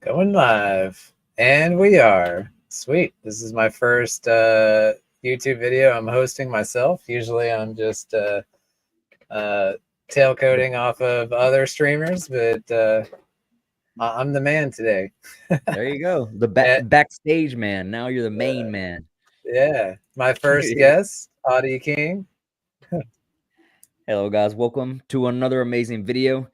Going live. And we are. Sweet. This is my first YouTube video I'm hosting myself. Usually I'm just tailcoating off of other streamers, but I'm the man today. There you go. The backstage man. Now you're the main man. Yeah. My first guest, Audie King. Hello, guys. Welcome to another amazing video.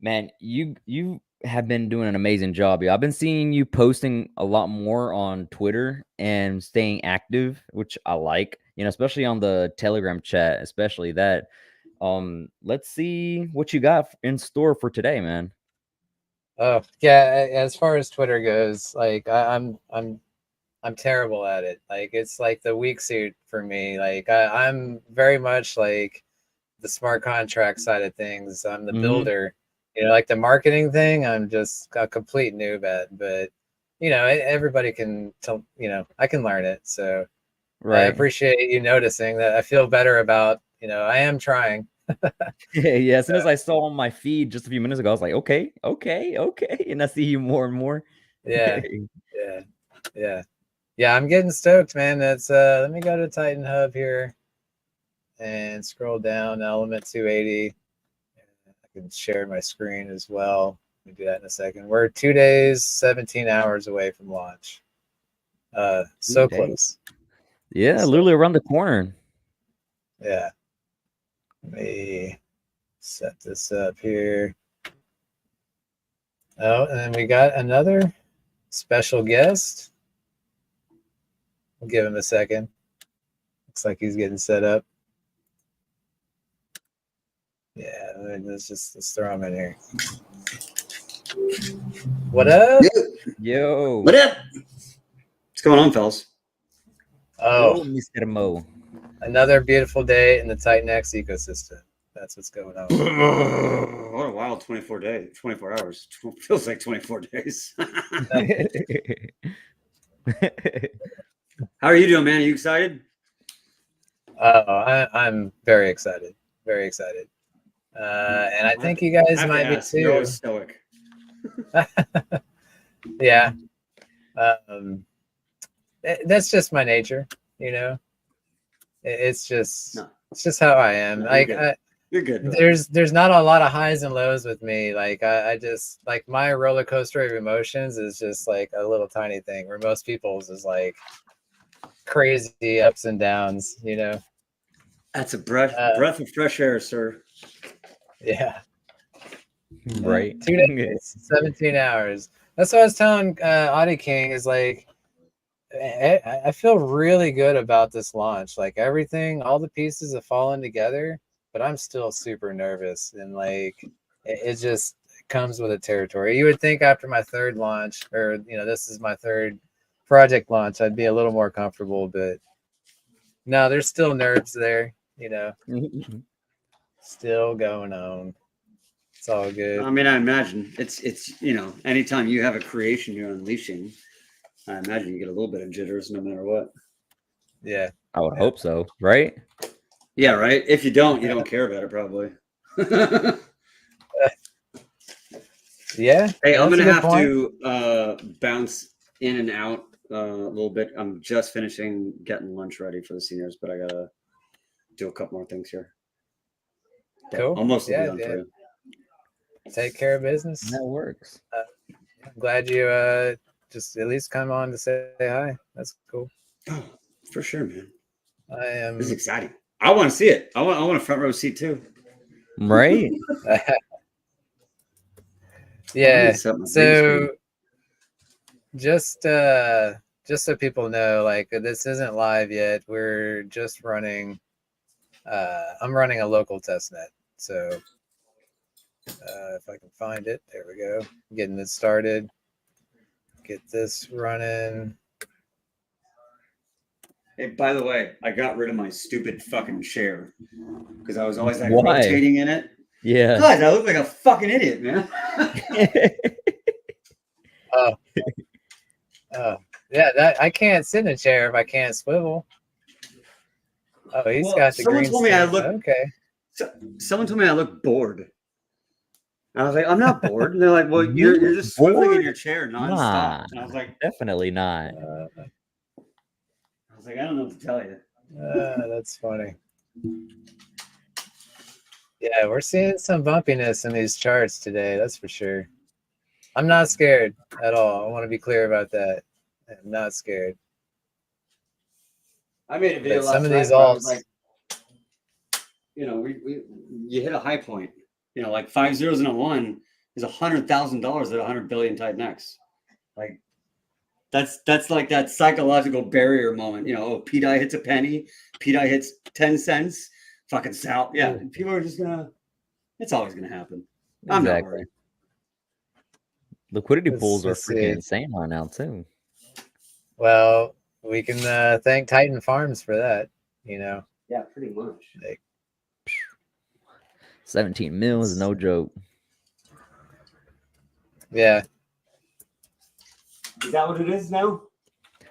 Man, you have been doing an amazing job. I've been seeing you posting a lot more on Twitter and staying active, which I like, especially on the Telegram chat, especially that. Let's see what you got in store for today, man. Oh, yeah, as far as Twitter goes, like I'm terrible at it. Like it's like the weak suit for me. Like I'm very much like the smart contract side of things. I'm the builder. Like the marketing thing, I'm just a complete noob at, but everybody can tell, I can learn it. So I appreciate you noticing that. I feel better about, I am trying. Yeah, as soon as I saw on my feed just a few minutes ago, I was like, okay. And I see you more and more. Yeah. I'm getting stoked, man. That's let me go to Titan Hub here and scroll down Element 280. I can share my screen as well. Let me do that in a second. We're 2 days, 17 hours away from launch. So close. Yeah, literally around the corner. Yeah. Let me set this up here. Oh, and then we got another special guest. We'll give him a second. Looks like he's getting set up. Yeah, let's throw him in here. What up? Yo. What up? What's going on, fellas? Oh, Mr. Mo. Another beautiful day in the Titan X ecosystem. That's what's going on. What a wild 24 hours. Feels like 24 days. How are you doing, man? Are you excited? I'm very excited. Very excited. And I think you guys might be too. You're always stoic. Yeah. That's just my nature, It's just how I am. No, you're good. Bro. There's not a lot of highs and lows with me. Like I just like my roller coaster of emotions is just like a little tiny thing, where most people's is like crazy ups and downs, That's a breath of fresh air, sir. Yeah. Right. 2 days, 17 hours. That's what I was telling Audie King is like, I feel really good about this launch. Like everything, all the pieces have fallen together, but I'm still super nervous. And like, it just comes with the territory. You would think after my third launch, or, this is my third project launch, I'd be a little more comfortable, but no, there's still nerves there, still going on. It's all good. I mean, I imagine it's anytime you have a creation you're unleashing, I imagine you get a little bit of jitters no matter what. Yeah. I would hope so, right? Yeah, right. If you don't care about it, probably. Yeah. Hey, I'm gonna have to bounce in and out a little bit. I'm just finishing getting lunch ready for the seniors, but I gotta do a couple more things here. Cool. Almost be done for you. Take care of business. That works. I'm glad you just at least come on to say hi. That's cool. Oh, for sure, man. This is exciting. I want to see it. I want a front row seat too. Right. Yeah. So just so people know, like this isn't live yet. We're just running. I'm running a local test net. So if I can find it, there we go. Getting it started. Get this running. Hey, by the way, I got rid of my stupid fucking chair because I was always like rotating in it. Yeah. God, I look like a fucking idiot, man. Yeah, that I can't sit in a chair if I can't swivel. Oh, he's got the green. Someone told me I look okay. Someone told me I look bored. I was like, I'm not bored. And they're like, well, you're just swiveling in bored? your chair nonstop. Nah, And I was like, definitely not. I don't know what to tell you. That's funny. Yeah, we're seeing some bumpiness in these charts today. That's for sure. I'm not scared at all. I want to be clear about that. I'm not scared. I made a video But last some of night these where I was alts, like, you hit a high point. Like 5 zeros and a 1 is $100,000 at 100 billion Titan X. Like that's like that psychological barrier moment. Oh, PDI hits a penny, PDI hits 10 cents, fucking sal. Yeah, people are just gonna. It's always gonna happen. I'm not Exactly. worried. Liquidity pools are let's freaking see. insane right now too. Well, we can thank Titan Farms for that. Yeah, pretty much. Like, 17 mil is no joke. yeah. Is that what it is now?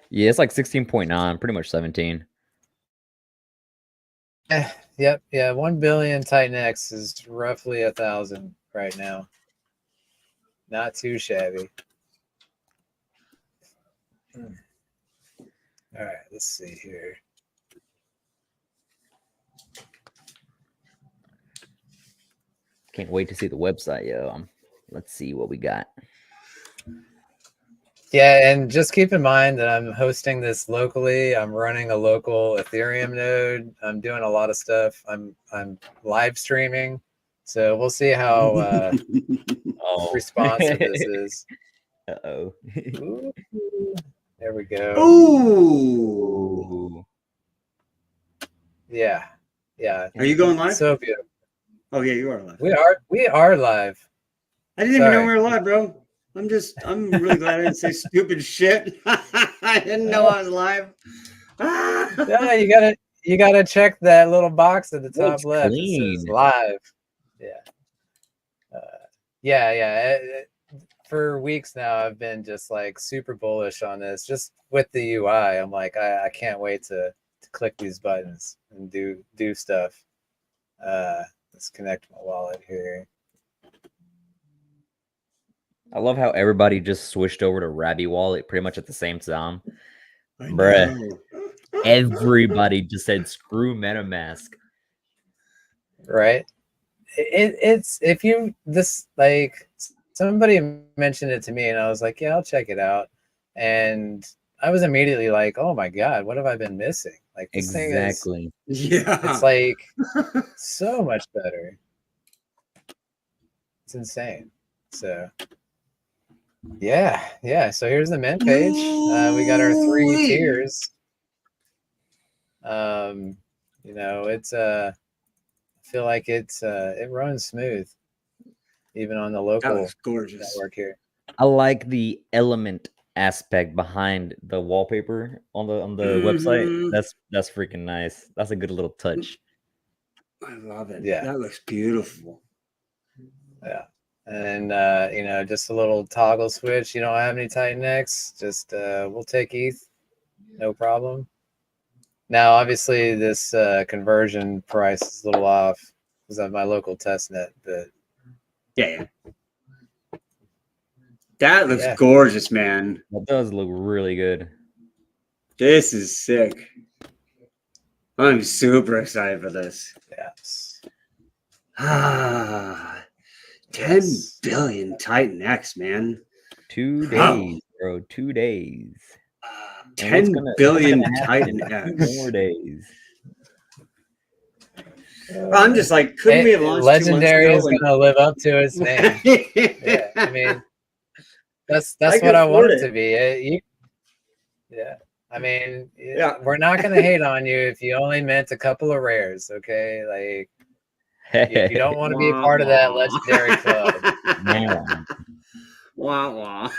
Yeah, it's like 16.9, pretty much 17. Yep. Yeah. 1 billion Titan X is roughly 1,000 right now. Not too shabby. All right. Let's see here. Can't wait to see the website, yo. Let's see what we got. Yeah, and just keep in mind that I'm hosting this locally. I'm running a local Ethereum node. I'm doing a lot of stuff. I'm live streaming, so we'll see how responsive this is. Uh-oh. Ooh, there we go. Ooh. Yeah. Are you going live? So beautiful. Oh yeah, you are live. We are live. I didn't even know we were live, bro. I'm really glad I didn't say stupid shit. I didn't know I was live. Yeah, you gotta check that little box at the top left. Clean. It says live. Yeah. For weeks now, I've been just like super bullish on this. Just with the UI, I'm like, I can't wait to click these buttons and do stuff. Let's connect my wallet here. I love how everybody just switched over to Rabby Wallet pretty much at the same time. Bruh. Everybody just said screw MetaMask. Right? It's if you this like somebody mentioned it to me and I was like, yeah, I'll check it out. And I was immediately like, oh my God, what have I been missing? Like this thing is, it's like so much better. It's insane. So yeah. So here's the mint page. We got our 3 tiers. It's I feel like it runs smooth, even on the local network here. I like the element aspect behind the wallpaper on the website. That's freaking nice. That's a good little touch. I love it. Yeah, that looks beautiful. Yeah, and just a little toggle switch. You don't have any Titan X, just we'll take ETH, no problem. Now, obviously, this conversion price is a little off because of my local test net, but yeah. That looks gorgeous, man. That does look really good. This is sick. I'm super excited for this. Yes. 10 billion Titan X, man. 2 days, bro. 2 days. 10 billion Titan X. 4 days. I'm just like, couldn't we have launched Legendary 2 months is ago going to live up to its name. Yeah, I mean, that's what I want it to be. I mean, we're not going to hate on you if you only meant a couple of rares, okay? Like, you don't want to be a part of that legendary club. Man. Wah.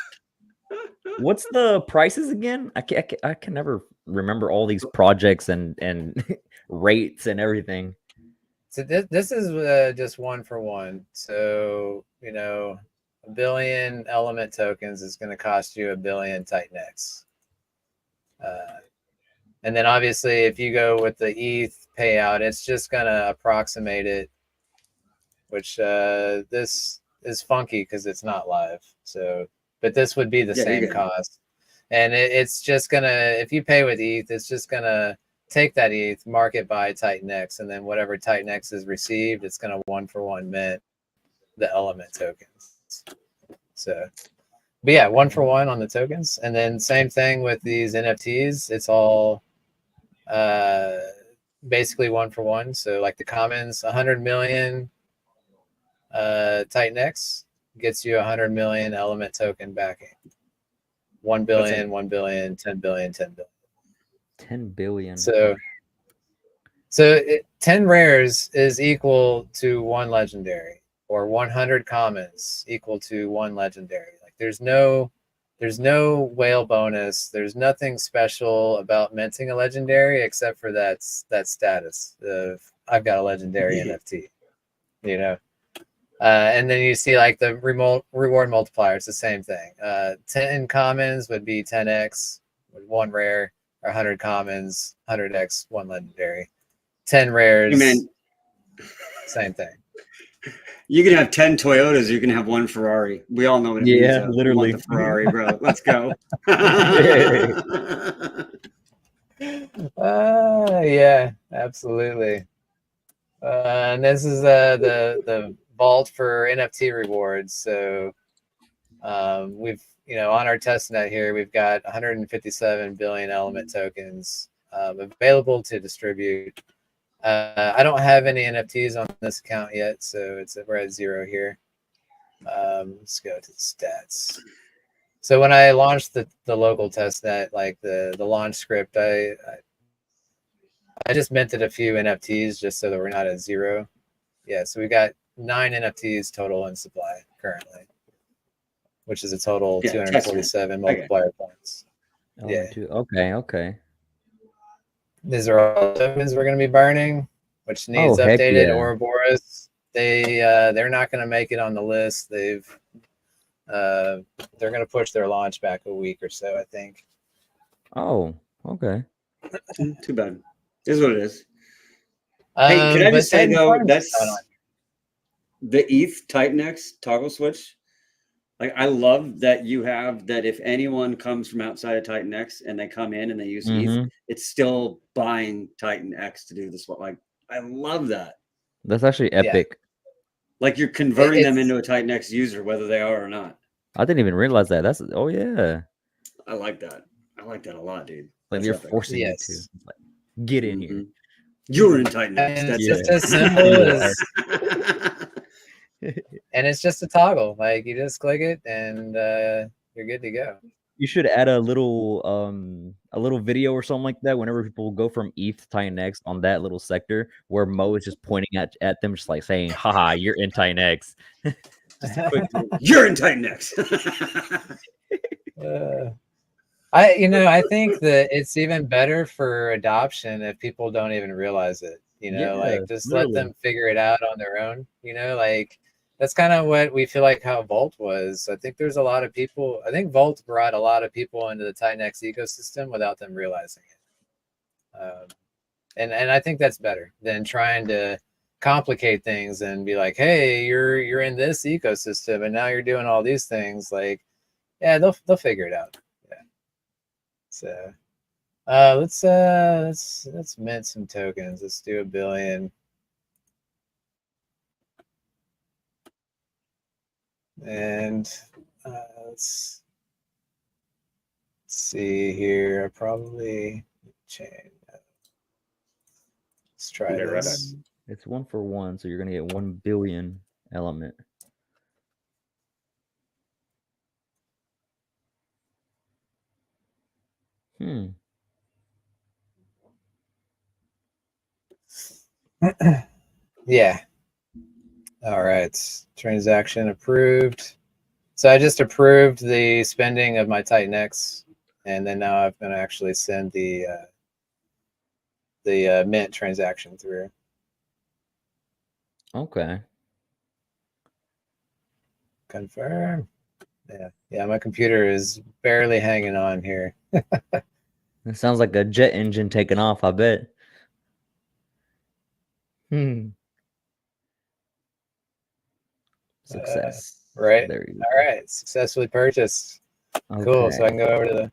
What's the prices again? I can never remember all these projects and rates and everything. So this is just 1 for 1. So, 1 billion element tokens is going to cost you 1 billion Titan X. And then obviously if you go with the ETH payout, it's just going to approximate it, which this is funky because it's not live. So, but this would be the Yeah, you're same good. cost, and it's just gonna, if you pay with ETH, it's just gonna take that ETH, mark it by Titan X, and then whatever Titan X is received, it's gonna 1-for-1 mint the element tokens. So, but yeah, 1-for-1 on the tokens, and then same thing with these NFTs. It's all basically 1-for-1. So like the commons, 100 million Titan X gets you 100 million element token backing. 1 billion, 1 billion, 10 billion, 10 billion. 10 billion. So 10 rares is equal to 1 legendary, or 100 commons equal to 1 legendary. Like there's no whale bonus. There's nothing special about minting a legendary except for that status of I've got a legendary NFT, you know. And then you see like the reward multiplier. It's the same thing. 10 commons would be 10x with 1 rare, or 100 commons, 100x, 1 legendary. 10 rares, Hey, man, same thing. you can have 10 Toyotas, you can have 1 Ferrari. We all know what it means. Yeah, to literally. want the Ferrari, bro. Let's go. Yeah, absolutely. And this is the vault for NFT rewards. So we've, on our testnet here, we've got 157 billion element tokens available to distribute. I don't have any NFTs on this account yet, so we're at 0 here. Let's go to the stats. So when I launched the local testnet, like the launch script, I just minted a few NFTs just so that we're not at 0. Yeah, so we got 9 NFTs total in supply currently, which is a total 247 multiplier points. Yeah. Okay. These are all tokens we're going to be burning, which needs updated. Yeah. Ouroboros, they're not going to make it on the list. They're going to push their launch back a week or so, I think. Oh, okay. Too bad. This is what it is. Hey, can I just say though, that's the ETH Titan X toggle switch. Like, I love that you have that. If anyone comes from outside of Titan X and they come in and they use ETH, it's still buying Titan X to do this. Like, I love that. That's actually epic. Yeah. Like, you're converting them into a Titan X user, whether they are or not. I didn't even realize that. Yeah. I like that. I like that a lot, dude. Like, they're forcing you to like, get in here. You're in Titan X. And that's it's just as simple as and it's just a toggle. Like, you just click it and you're good to go. You should add a little video or something like that whenever people go from ETH to Titan X on that little sector where Mo is just pointing at them, just like saying, haha, you're in Titan X. You're in Titan X. I think that it's even better for adoption if people don't even realize it. Like, just let them figure it out on their own. Like, that's kind of what we feel like how Vault was. I think there's a lot of people. I think Vault brought a lot of people into the Titan X ecosystem without them realizing it. And I think that's better than trying to complicate things and be like, hey, you're in this ecosystem and now you're doing all these things. Like, yeah, they'll figure it out. Yeah. So let's mint some tokens. Let's do 1 billion. And let's see here. I probably change. Let's try this. It's 1-for-1, so you're gonna get 1 billion element. Yeah. All right. Transaction approved. So I just approved the spending of my Titan X, and then now I'm going to actually send the mint transaction through. Okay. Confirm. Yeah. My computer is barely hanging on here. It sounds like a jet engine taking off, I bet. Success. Right. There you All right. Successfully purchased. go. Cool. So I Okay. can go over to the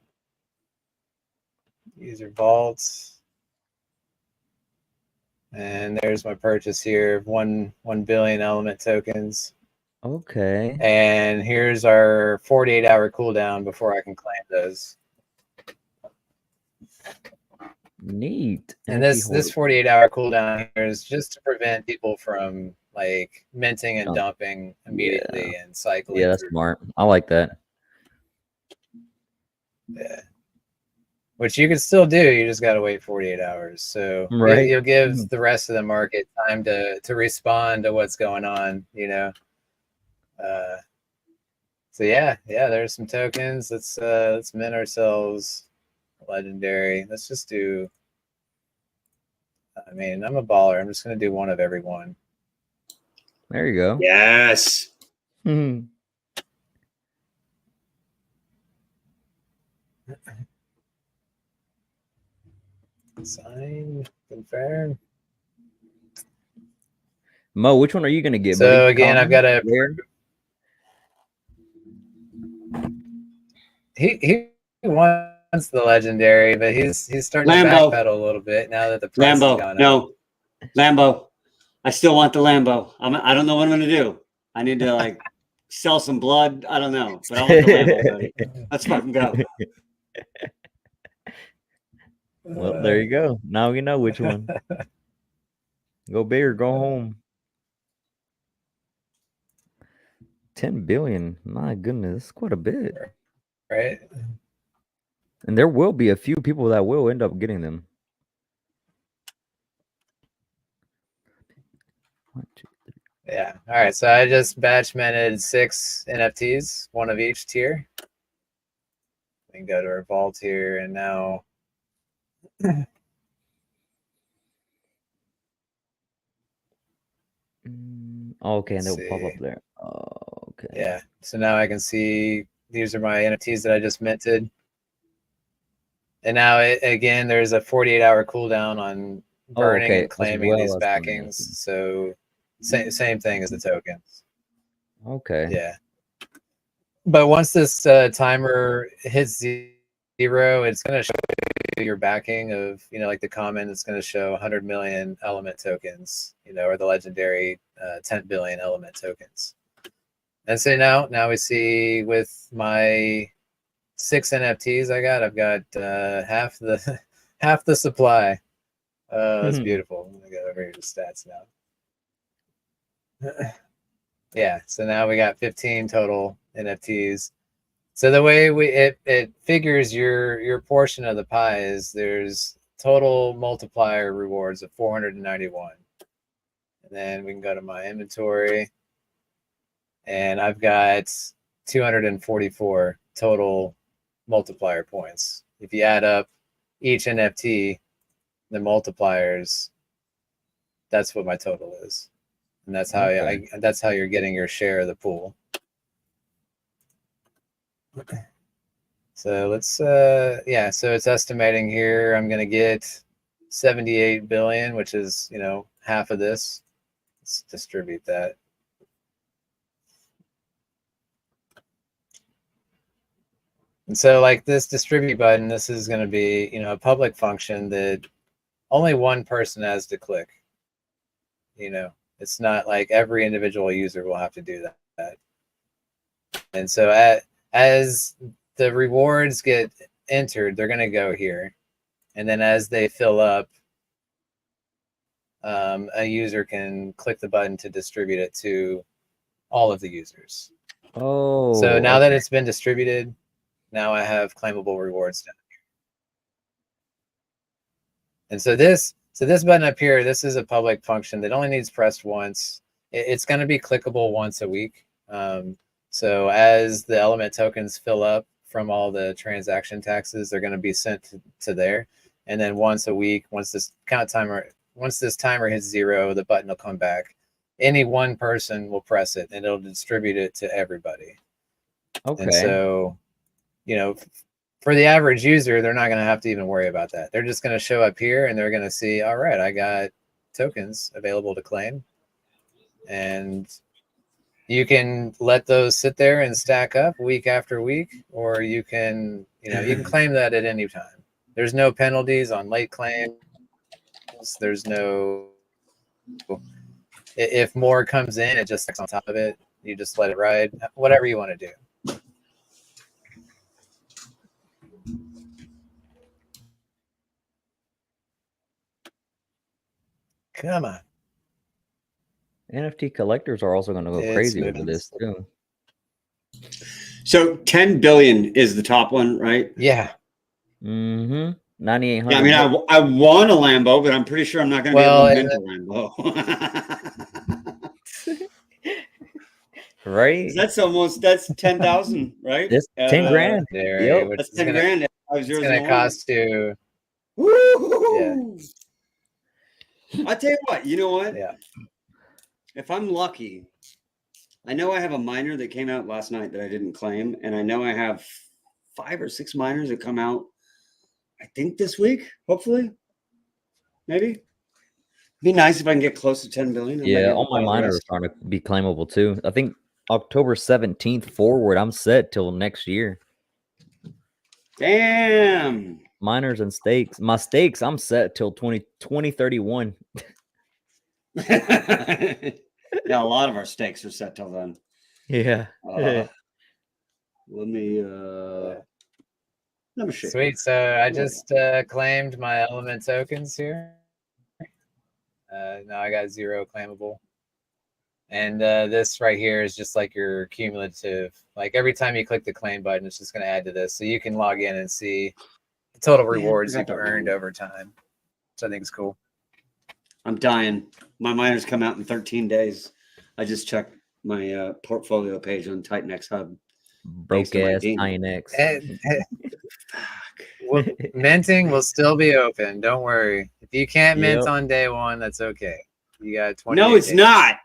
user vaults. And there's my purchase here of 1 billion element tokens. Okay. And here's our 48-hour cooldown before I can claim those. Neat. And NFT this holder. 48-hour cooldown here is just to prevent people from like minting and Oh, dumping immediately and cycling Yeah, that's through. smart. I like that. Yeah. Which you can still do. You just got to wait 48 hours. So Right. you'll give the rest of the market time to respond to what's going on, you know. So yeah, there's some tokens. Let's mint ourselves legendary. Let's just do. I mean, I'm a baller. I'm just gonna do one of every one. There you go. Yes. Mhm. Sign, confirm. Mo, which one are you gonna get, So buddy? again, I've Common? got to. Rare? He wants the legendary, but he's starting Lambo. to backpedal a little bit now that the price has Lambo. gone up. No. Lambo. I still want the Lambo. I don't know what I'm gonna do. I need to like sell some blood. I don't know, but I want the Lambo, buddy. Let's fucking go. Well, there you go. Now you know which one. Go big or go home. 10 billion. My goodness, that's quite a bit. Right. And there will be a few people that will end up getting them. 1, 2, 3. Yeah. All right. So I just batch minted 6 NFTs, one of each tier. We can go to our vault here, and now Okay, and let's they'll pop up see. there. Oh, okay. Yeah. So now I can see these are my NFTs that I just minted. And now again, there's a 48-hour cooldown on burning okay, and as claiming well these as backings. donating. So same thing as the tokens. Okay. Yeah. But once this timer hits 0, it's going to show your backing of, you know, like the comment, it's going to show 100 million element tokens, you know, or the legendary 10 billion element tokens. And so now we see with my 6 NFTs I've got half the supply. That's beautiful. I'm gonna go over here to stats now. Yeah, so now we got 15 total NFTs. So the way it figures your portion of the pie is there's total multiplier rewards of 491. And then we can go to my inventory, and I've got 244 total multiplier points. If you add up each NFT, the multipliers, that's what my total is. And that's how that's how you're getting your share of the pool. So let's yeah, so it's estimating here I'm going to get 78 billion, which is, you know, half of this. Let's distribute that. And so like this distribute button, this is going to be, you know, a public function that only one person has to click. You know, it's not like every individual user will have to do that. And so as the rewards get entered, they're going to go here. And then as they fill up, a user can click the button to distribute it to all of the users. Oh, so now that it's been distributed, now I have claimable rewards down here. And so this button up here, this is a public function that only needs pressed once. It's going to be clickable once a week. So as the element tokens fill up from all the transaction taxes, they're going to be sent to there. And then once a week, once this timer hits 0, the button will come back. Any one person will press it, and it'll distribute it to everybody. Okay. And so, you know, for the average user, they're not going to have to even worry about that. They're just going to show up here, and they're going to see, all right, I got tokens available to claim. And you can let those sit there and stack up week after week, or you can, you can claim that at any time. There's no penalties on late claims. There's no, if more comes in, it just sticks on top of it. You just let it ride, whatever you want to do. Come on. NFT collectors are also going to go It's crazy over moving. this too. So 10 billion is the top one, right? Yeah. Mm-hmm. 9,800. Yeah, I mean, I want a Lambo, but I'm pretty sure I'm not going to Well, be able to mint a Lambo. Right? That's 10,000, right? This 10 grand. Yep. Which That's is 10 gonna, grand. it's gonna cost you. Woo! I tell you what, you know what? Yeah. If I'm lucky, I know I have a miner that came out last night that I didn't claim, and I know I have 5 or 6 miners that come out, I think this week, hopefully, maybe. Be nice if I can get close to 10 billion. I might be Yeah, able all to my buy the miners are rest. starting to be claimable too. I think October 17th forward, I'm set till next year. Damn. Miners and stakes. My stakes, I'm set till 2031. Yeah, a lot of our stakes are set till then. Yeah. Let me shake. Sweet. So I just claimed my element tokens here. Now I got 0 claimable. And this right here is just like your cumulative. Like every time you click the claim button, it's just going to add to this. So you can log in and see the total rewards I you've got that earned wrong. over time, which I think is cool. I'm dying. My miners come out in 13 days. I just checked my portfolio page on Titan X Hub. Broke ass INX. Minting will still be open. Don't worry. If you can't mint Yep. on day 1, that's okay. You got 20. No, it's not.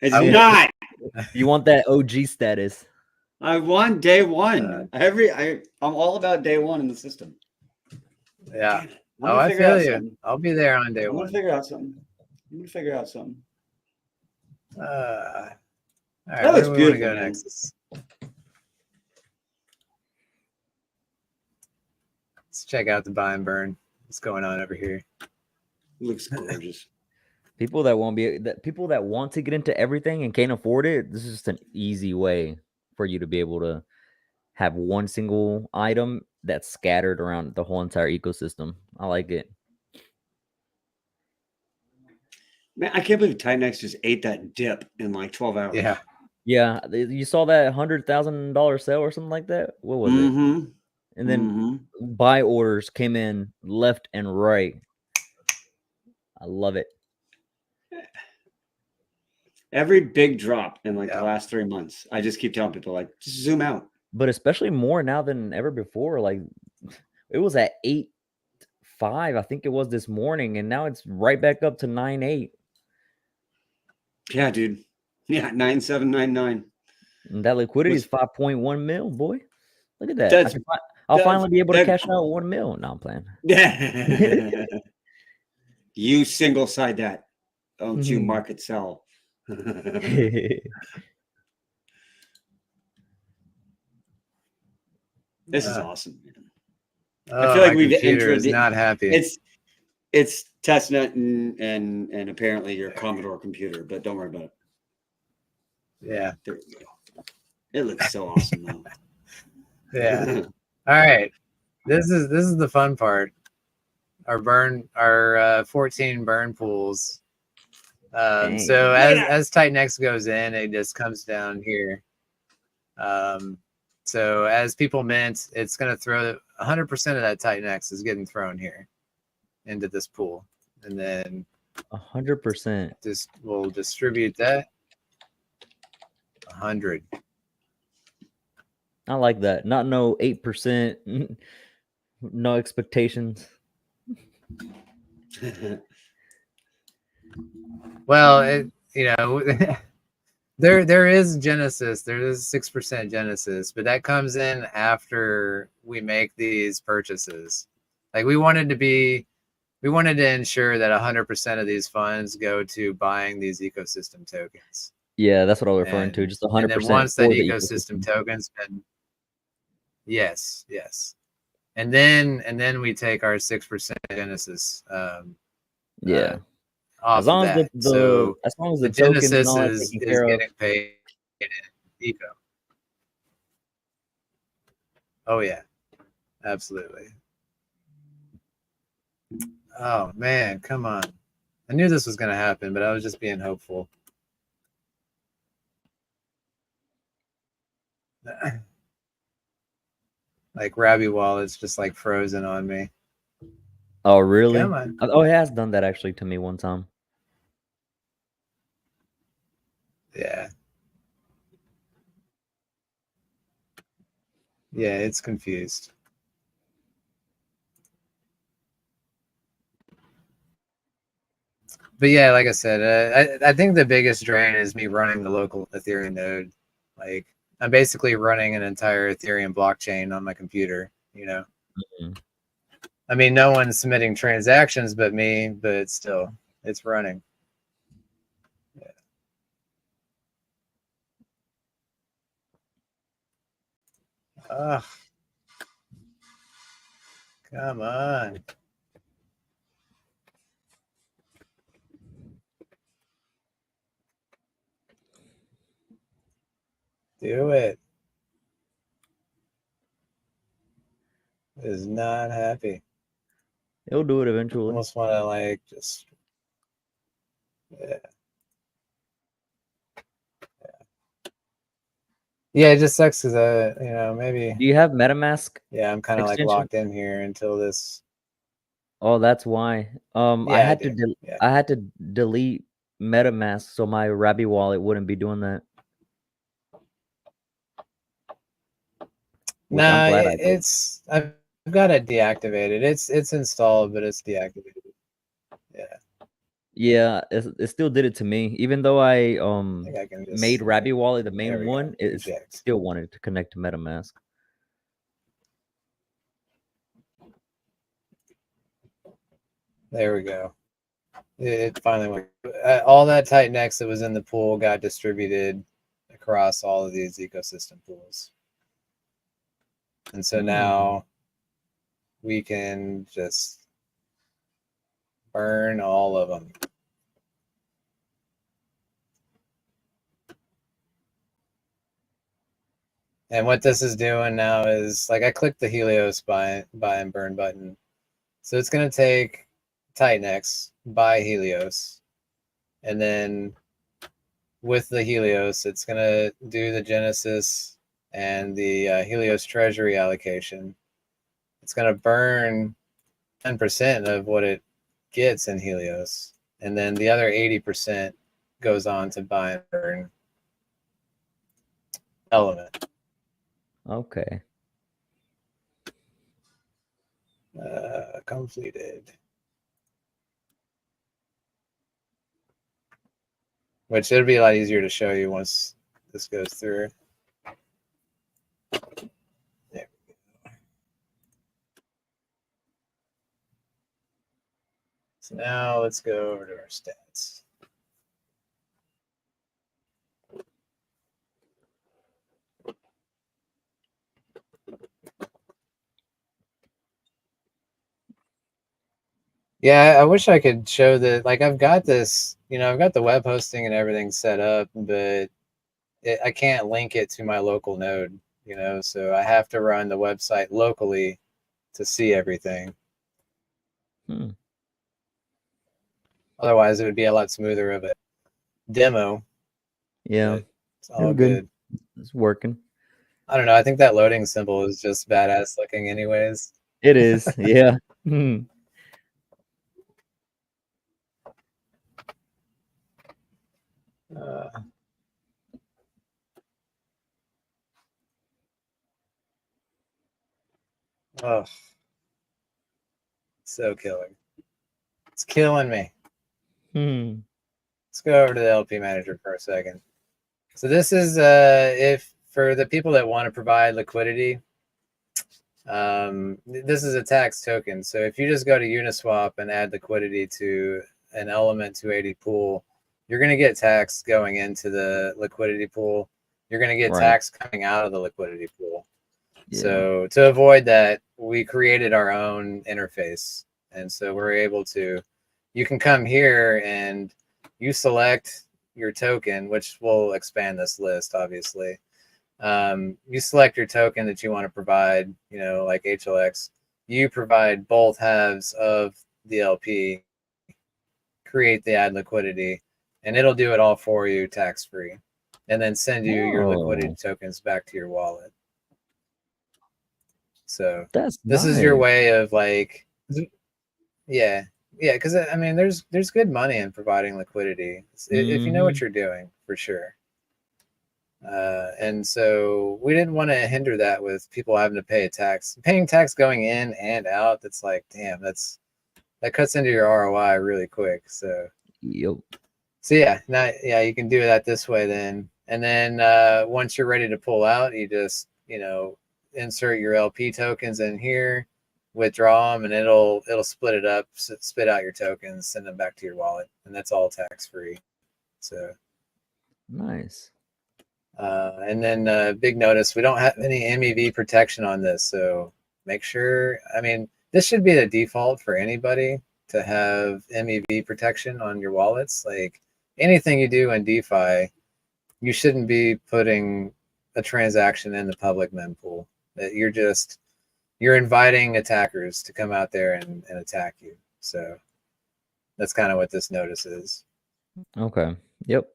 It's not. You want that OG status. I want day 1. I'm all about day 1 in the system. Yeah. I'm I figure out feel you. something. I'll be there on day I'm 1. gonna figure out something. All right. That Where looks do we want to beautiful, go man. next? Let's check out the buy and burn. What's going on over here? It looks gorgeous. People that want to get into everything and can't afford it, this is just an easy way for you to be able to have one single item that's scattered around the whole entire ecosystem. I like it. Man, I can't believe Titan X just ate that dip in like 12 hours. Yeah. Yeah, you saw that $100,000 sale or something like that. What was it? And then buy orders came in left and right. I love it. Every big drop in like the last 3 months, I just keep telling people like, just zoom out. But especially more now than ever before. Like it was at 8.5, I think it was this morning, and now it's right back up to 9.8. Yeah, dude. Yeah, 9799. And that liquidity is 5.1 mil, boy. Look at that. I'll finally be able to cash out 1 mil. No, I'm playing. Yeah. You single side that. Don't you market sell. This is awesome, man. I feel like we've entered. Not happy. It's testnet and apparently your Commodore computer, but don't worry about it. Yeah. There we go. It looks so awesome though. Yeah. All right. This is the fun part. Our 14 burn pools. So as Titan X goes in, it just comes down here. So as people mint, it's going to throw 100% of that Titan X is getting thrown here into this pool, and then 100%. We'll distribute that 100. I like that. Not no 8%. No expectations. Well, there is Genesis. There is 6% Genesis, but that comes in after we make these purchases. Like we wanted to ensure that 100% of these funds go to buying these ecosystem tokens. Yeah, that's what I was referring to. And Just and then 100% once that for the ecosystem ecosystem. token's been, yes, yes. And then we take our 6% Genesis Yeah. off of that. So As long as the the tokens and Genesis all that is taken is care of. getting paid in eco. Oh yeah, absolutely. Oh man, come on. I knew this was gonna happen, but I was just being hopeful. Like Rabby Wallet's just like frozen on me. Oh, really? Come on. Oh, it has done that actually to me one time. Yeah. Yeah, it's confused. But yeah, like I said, I think the biggest drain is me running the local Ethereum node. Like I'm basically running an entire Ethereum blockchain on my computer, you know. Mhm. I mean, no one's submitting transactions but me, but still, it's running. Yeah. Ugh. Come on. Do it. Is not happy. It'll do it eventually. Almost want to like just, yeah. Yeah, it just sucks because maybe, Do you have MetaMask yeah, I'm kind of like extension? locked in here until this. Oh, that's why. Yeah, I do. Yeah. I had to delete MetaMask so my Rabby wallet wouldn't be doing that. Which I'm Nah, glad I did. I've got it deactivated. It's installed, but it's deactivated. Yeah, Yeah, it still did it to me. Even though I I think I can made just, Rabby wallet the there main we go. one, it Eject. still wanted to connect to MetaMask. There we go. It finally went. All that Titan-X that was in the pool got distributed across all of these ecosystem pools. And so now we can just burn all of them. And what this is doing now is, like, I clicked the Helios buy and burn button. So it's going to take Titan-X, buy Helios, and then with the Helios, it's going to do the Genesis and the Helios treasury allocation. It's going to burn 10% of what it gets in Helios, and then the other 80% goes on to buy and burn Element. Okay. Completed. Which it'll be a lot easier to show you once this goes through. There we go. So now let's go over to our stats. Yeah, I wish I could show that. Like, I've got this, I've got the web hosting and everything set up, but I can't link it to my local node, so I have to run the website locally to see everything. Otherwise, it would be a lot smoother of a demo. Yeah, it's all good. good. It's working. I don't know. I think that loading symbol is just badass looking, anyways. It is. Yeah. Oh, so killing. It's killing me. Let's go over to the LP manager for a second. So this is if for the people that want to provide liquidity, this is a tax token. So if you just go to Uniswap and add liquidity to an Element 280 pool, you're going to get taxed going into the liquidity pool. You're going to get Right. taxed coming out of the liquidity pool. Yeah. So to avoid that, we created our own interface. And so we're able to, you can come here and you select your token, which will expand this list, obviously. You select your token that you want to provide, you know, like HLX. You provide both halves of the LP, create the add liquidity, and it'll do it all for you tax-free, and then send you your liquidity Oh. tokens back to your wallet. So That's this is your nice. way of like, yeah, because I mean, there's good money in providing liquidity if you know what you're doing, for sure. And so we didn't want to hinder that with people having to pay a tax, paying tax going in and out. That's like, damn, that cuts into your ROI really quick. So Yep. yeah, you can do that this way then. And then once you're ready to pull out, you just, you know, insert your LP tokens in here, withdraw them, and it'll split it up, spit out your tokens, send them back to your wallet, and that's all tax free. So Nice. and then big notice, we don't have any MEV protection on this, so make sure, I mean, this should be the default for anybody to have MEV protection on your wallets. Like anything you do in DeFi, you shouldn't be putting a transaction in the public mempool. That you're inviting attackers to come out there and attack you. So that's kind of what this notice is. Okay. Yep.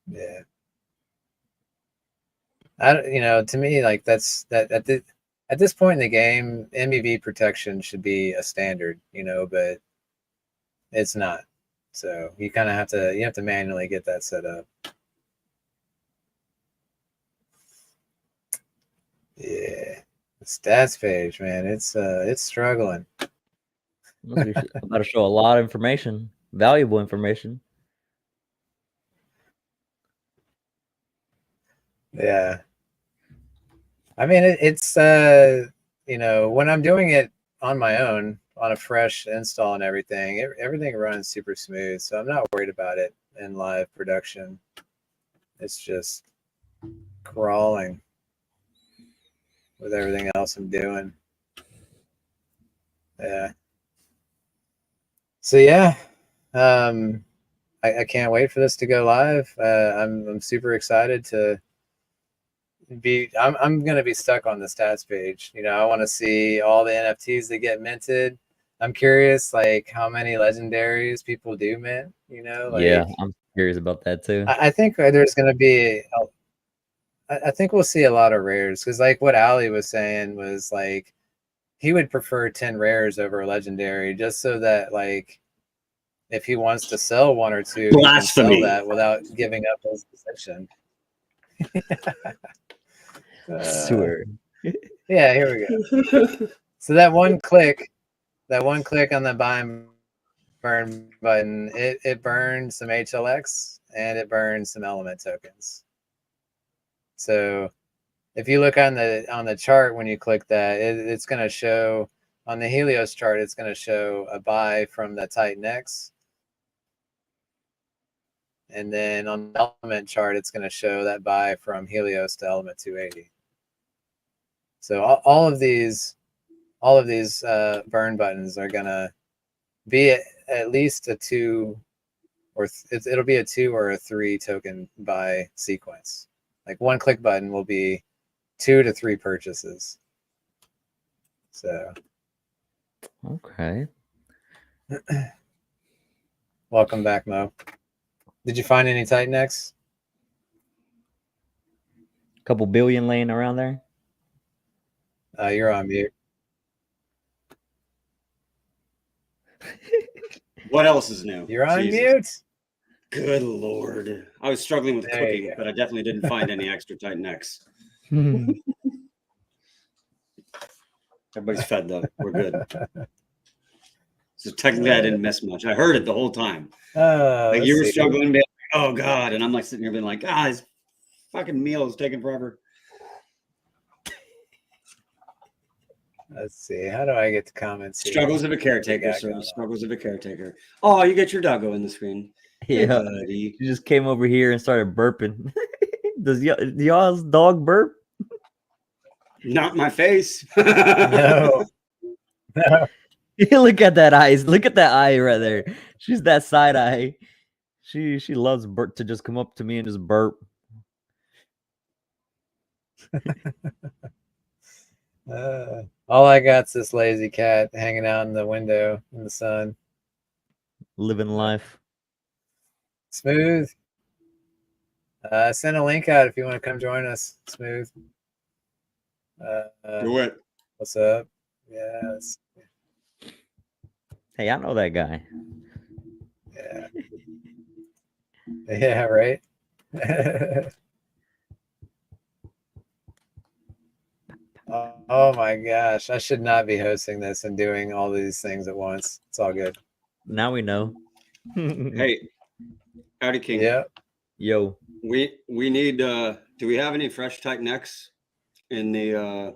Yeah. You know, to me, like that's at this point in the game, MEV protection should be a standard, you know, but it's not. So you kind of have to manually get that set up. Yeah, the stats page, man, it's struggling. About to show a lot of information, valuable information. Yeah. I mean, it's you know, when I'm doing it on my own, on a fresh install and everything, everything runs super smooth. So I'm not worried about it in live production. It's just crawling with everything else I'm doing. Yeah. So yeah, I can't wait for this to go live. I'm super excited to be. I'm gonna be stuck on the stats page. You know, I want to see all the NFTs that get minted. I'm curious, like how many legendaries people do mint. You know, like Yeah, I'm curious about that too. I think there's gonna be. I think we'll see a lot of rares because, like what Ali was saying, was like he would prefer 10 rares over a legendary, just so that like if he wants to sell one or two, he can sell Blasphemy. that without giving up his position. Swear. Yeah, here we go. So that one click on the buy and burn button, it burns some HLX and it burns some element tokens. So if you look on the chart when you click that, it's going to show on the Helios chart, it's going to show a buy from the Titan X. And then on the element chart, it's going to show that buy from Helios to element 280. So all of these burn buttons are going to be at least a 2 or it'll be a 2 or a 3 token buy sequence. Like one click button will be 2 to 3 purchases. So Okay. Welcome back, Mo. Did you find any Titan X? Couple billion laying around there. You're on mute. What else is new? You're on Jesus. mute. Good Lord. I was struggling with There you cooking, go. but I definitely didn't find any extra Titan X. Everybody's fed though. We're good. So technically I didn't miss much. I heard it the whole time. Like you were struggling, like, oh God. And I'm like sitting here being like, this fucking meal is taking forever. Let's see. How do I get the comments here? Struggles of a caretaker, got sir. going on? Struggles of a caretaker. Oh, you get your doggo in the screen. Hey, Yeah, buddy. she just came over here and started burping. Does y'all's dog burp? Not my face. No. No. Look at that eyes. Look at that eye right there. She's that side eye. She loves to just come up to me and just burp. All I got's this lazy cat hanging out in the window in the sun. Living life. Smooth. Send a link out if you want to come join us. Smooth. Do it. What's up? Yes. Hey, I know that guy. Yeah. Yeah, right? Oh my gosh. I should not be hosting this and doing all these things at once. It's all good. Now we know. Hey, howdy, King. Yeah. Yo, We need. Do we have any fresh Titan X in the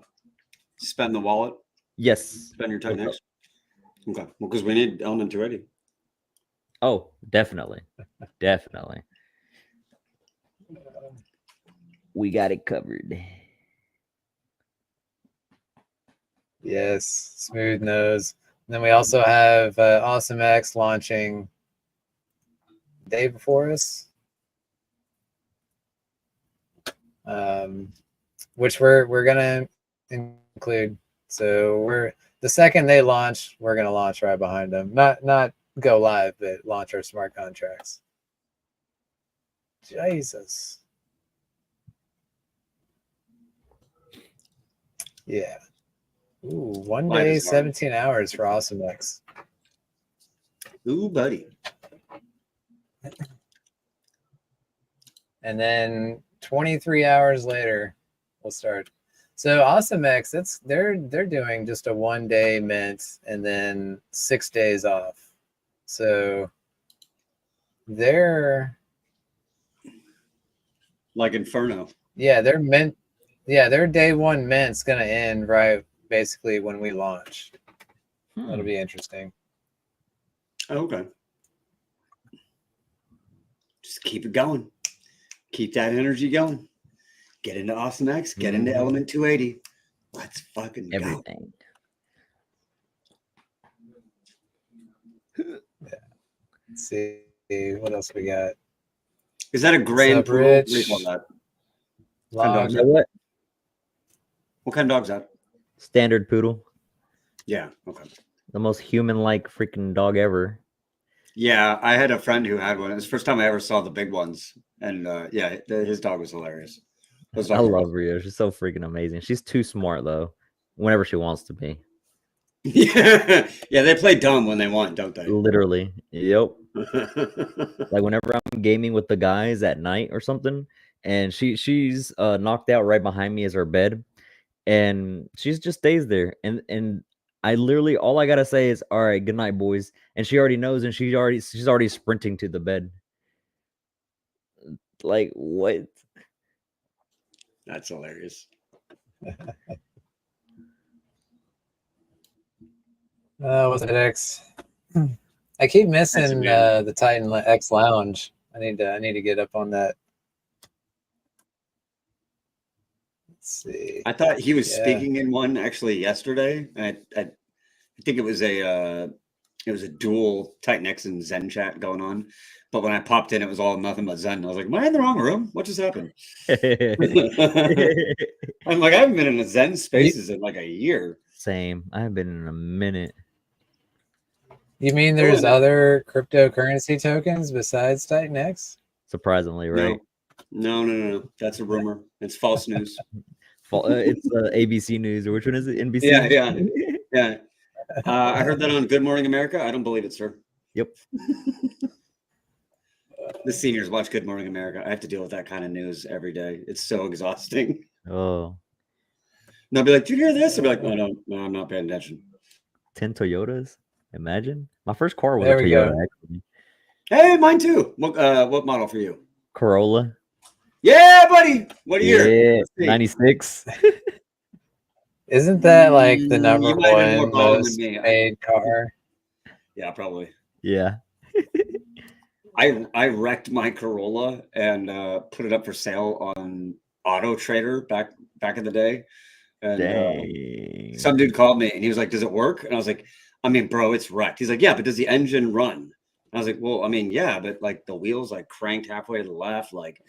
spend the wallet? yes. Spend your Titan X. Okay. Well, because we need Element 280. Oh, definitely. Definitely. We got it covered. Yes. Smooth nose. And then we also have Awesome X launching day before us. Which we're gonna include. So we're the second they launch, we're gonna launch right behind them. Not go live, but launch our smart contracts. Jesus. Yeah. Ooh, one Life day, is hard. 17 hours for Awesome X. Ooh, buddy. And then 23 hours later, we'll start. So Awesome X, they're doing just a 1 day mint and then 6 days off. So they're Like Inferno. their mint, their day one mint's gonna end right basically when we launch. That'll be interesting. Okay. Just keep it going. Keep that energy going. Get into Awesome X. Get into Element 280. Let's fucking go. Everything. Let's see what else we got. Is that a Grand up, Poodle? Rich? What do you call that? Log. You know what? What kind of dog's that? Standard poodle. Yeah. Okay. The most human-like freaking dog ever. Yeah, I had a friend who had one. It was the first time I ever saw the big ones, and his dog was hilarious. I love Rio. She's so freaking amazing. She's too smart though. Whenever she wants to be. Yeah, they play dumb when they want, don't they? Literally. Yep. Like whenever I'm gaming with the guys at night or something, and she's knocked out right behind me as her bed, and she just stays there, and I literally all I gotta say is, all right, good night, boys, and she already knows, and she's already sprinting to the bed. Like what? That's hilarious. What's it X? I keep missing man. the Titan X Lounge. I need to get up on that. Let's see. I thought he was Yeah. speaking in one actually yesterday. I think it was a dual Titan X and Zen chat going on. But when I popped in, it was all nothing but Zen. I was like, am I in the wrong room? What just happened? I'm like, I haven't been in a Zen spaces in like a year. Same. I have been in a minute. You mean there's other cryptocurrency tokens besides Titan X? Surprisingly, right? No. That's a rumor. It's false news. It's ABC News, or which one is it? NBC. Yeah. I heard that on Good Morning America. I don't believe it, sir. Yep. The seniors watch Good Morning America. I have to deal with that kind of news every day. It's so exhausting. Oh, And they'll be like, "Did you hear this?" I'll be like, "No, I'm not paying attention." 10 Toyotas. Imagine. My first car was There a we Toyota, go. actually. Hey, mine too. What model for you? Corolla. Yeah, buddy. What year? Yeah, Let's see. 96. Isn't that like the number You might have been more one balling than most me. made car? Yeah, probably. Yeah. I wrecked my Corolla and put it up for sale on Auto Trader back in the day. And Dang. some dude called me and he was like, "Does it work?" And I was like, "I mean, bro, it's wrecked." He's like, "Yeah, but does the engine run?" And I was like, "Well, I mean, yeah, but like the wheels like cranked halfway to the left, like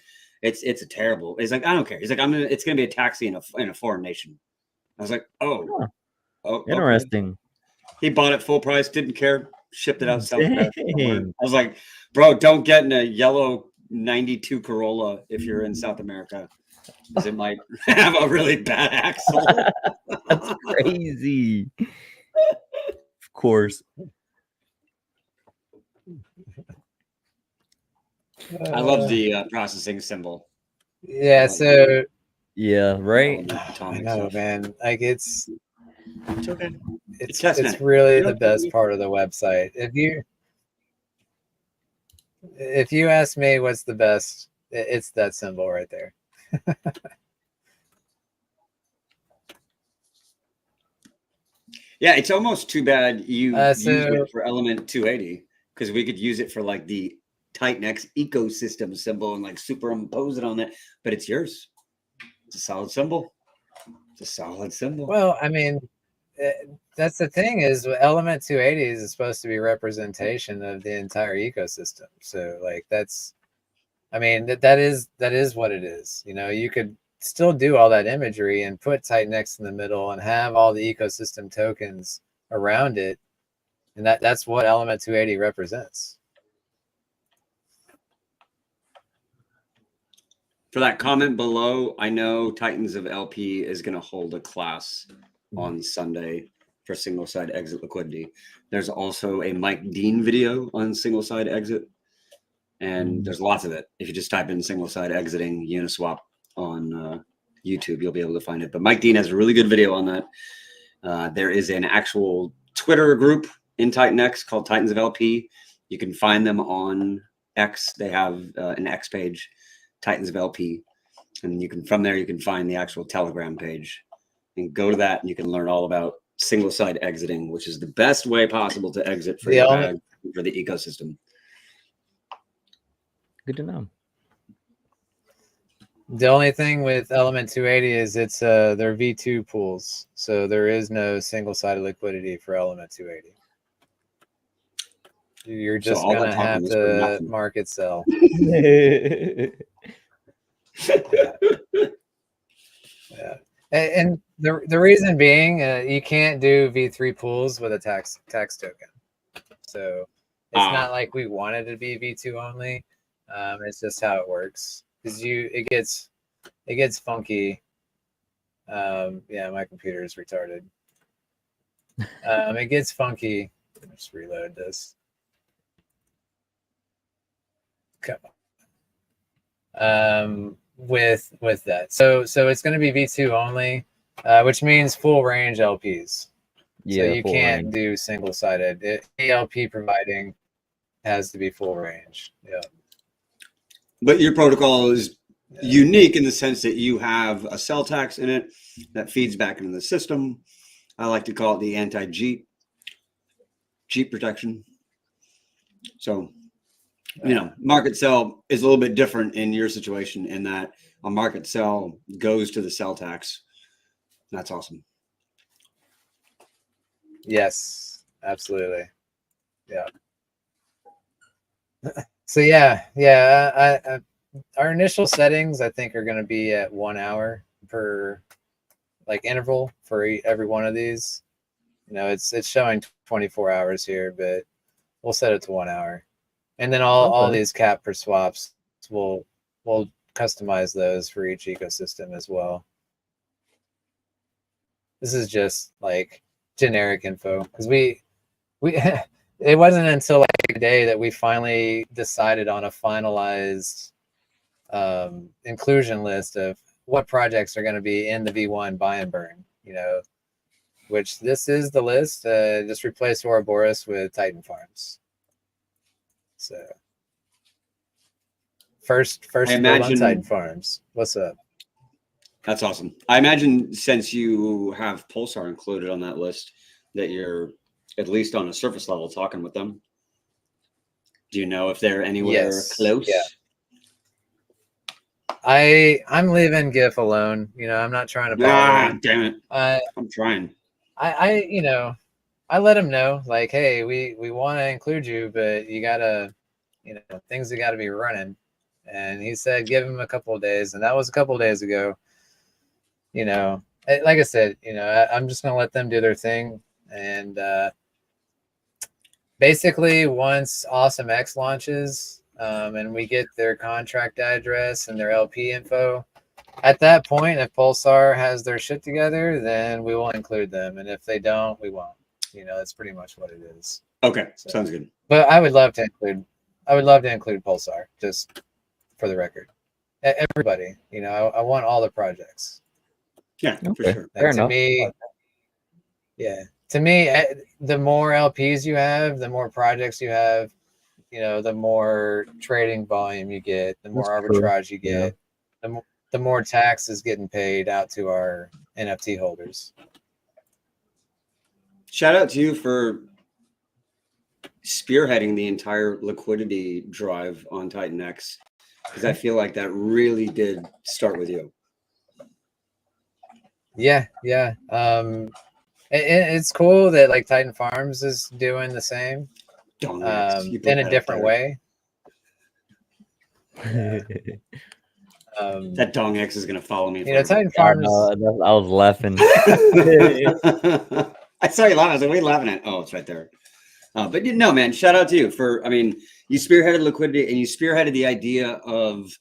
it's a terrible." He's like, "I don't care." He's like, It's gonna be a taxi in a foreign nation." I was like, "Oh, Huh, oh, okay." interesting. He bought it full price, didn't care, shipped it out South America somewhere. Dang. I was like, "Bro, don't get in a yellow '92 Corolla if you're in South America, because it might have a really bad axle." That's crazy. Of course. I love the processing symbol. Yeah, so Yeah, right. I Atomic know, stuff. man. Like It's okay. it's testnet. really You the don't- best part of the website. If you ask me what's the best, it's that symbol right there. Yeah, it's almost too bad you use So it for Element 280, because we could use it for like the Titan X ecosystem symbol and like superimpose it on it, but it's yours. It's a solid symbol. It's a solid symbol. well, I mean, that's the thing is Element 280 is supposed to be representation of the entire ecosystem. So like that's, I mean, that is what it is. You know, you could still do all that imagery and put Titan X in the middle and have all the ecosystem tokens around it, and that's what Element 280 represents. For that comment below, I know Titans of LP is going to hold a class on Sunday for single side exit liquidity. There's also a Mike Dean video on single side exit, and there's lots of it. If you just type in single side exiting Uniswap on YouTube, you'll be able to find it. But Mike Dean has a really good video on that. There is an actual Twitter group in Titan X called Titans of LP. You can find them on X. They have an X page, Titans of LP, and you can from there you can find the actual Telegram page and go to that, and you can learn all about single side exiting, which is the best way possible to exit for your bag for the ecosystem. Good to know. The only thing with Element 280 is it's they're V2 pools, so there is no single-sided liquidity for Element 280. You're just all that gonna talking have was for to nothing. market sell. Yeah. And the reason being, you can't do V3 pools with a tax token. So it's not like we wanted to be V2 only. It's just how it works. Because it gets funky. Yeah, my computer is retarded. It gets funky. Let's reload this. Come on. With that. So it's going to be V2 only, which means full range LPs. Yeah, so you full can't range. do single sided. LP providing has to be full range. Yeah. But your protocol is unique in the sense that you have a cell tax in it that feeds back into the system. I like to call it the anti-cheat protection. So, you know, market sell is a little bit different in your situation in that a market sell goes to the cell tax. That's awesome. Yes, absolutely. Yeah. So yeah. Our initial settings, I think, are going to be at 1 hour per like interval for every one of these. You know, it's showing 24 hours here, but we'll set it to 1 hour, and then all these cap per swaps we'll customize those for each ecosystem as well. This is just like generic info because we it wasn't until like today that we finally decided on a finalized inclusion list of what projects are going to be in the V1 buy and burn, you know, which this is the list. Just replace Ouroboros with Titan Farms. So first build on Titan Farms. What's up? That's awesome. I imagine since you have Pulsar included on that list, that you're at least on a surface level talking with them. Do you know if they're anywhere Yes. close? Yeah. I'm leaving GIF alone. You know, I'm not trying to bother Ah, him. damn it. I I'm trying. you know, I let him know, like, hey, we want to include you, but you gotta, you know, things have got to be running. And he said, give him a couple of days, and that was a couple of days ago. You know, like I said, you know, I'm just gonna let them do their thing, and basically once Awesome X launches, and we get their contract address and their LP info, at that point, if Pulsar has their shit together, then we will include them, and if they don't, we won't. You know, that's pretty much what it is. Okay, So, sounds good. but I would love to include Pulsar, just for the record. Everybody, you know, I want all the projects. Yeah, for Okay. sure. Fair To enough. me, yeah, to me, the more LPs you have, the more projects you have, you know, the more trading volume you get, the more That's true. arbitrage you get, the more tax is getting paid out to our NFT holders. Shout out to you for spearheading the entire liquidity drive on Titan X, because I feel like that really did start with you. Yeah. It's cool that like Titan Farms is doing the same, Dong X, you put in a that up different there. way. That Dong X is gonna follow me. You know, forever. Titan Farms. I was laughing. I saw you laughing. I was like, what are you laughing at? Oh, it's right there. But no, man, shout out to you for, I mean, you spearheaded liquidity and you spearheaded the idea of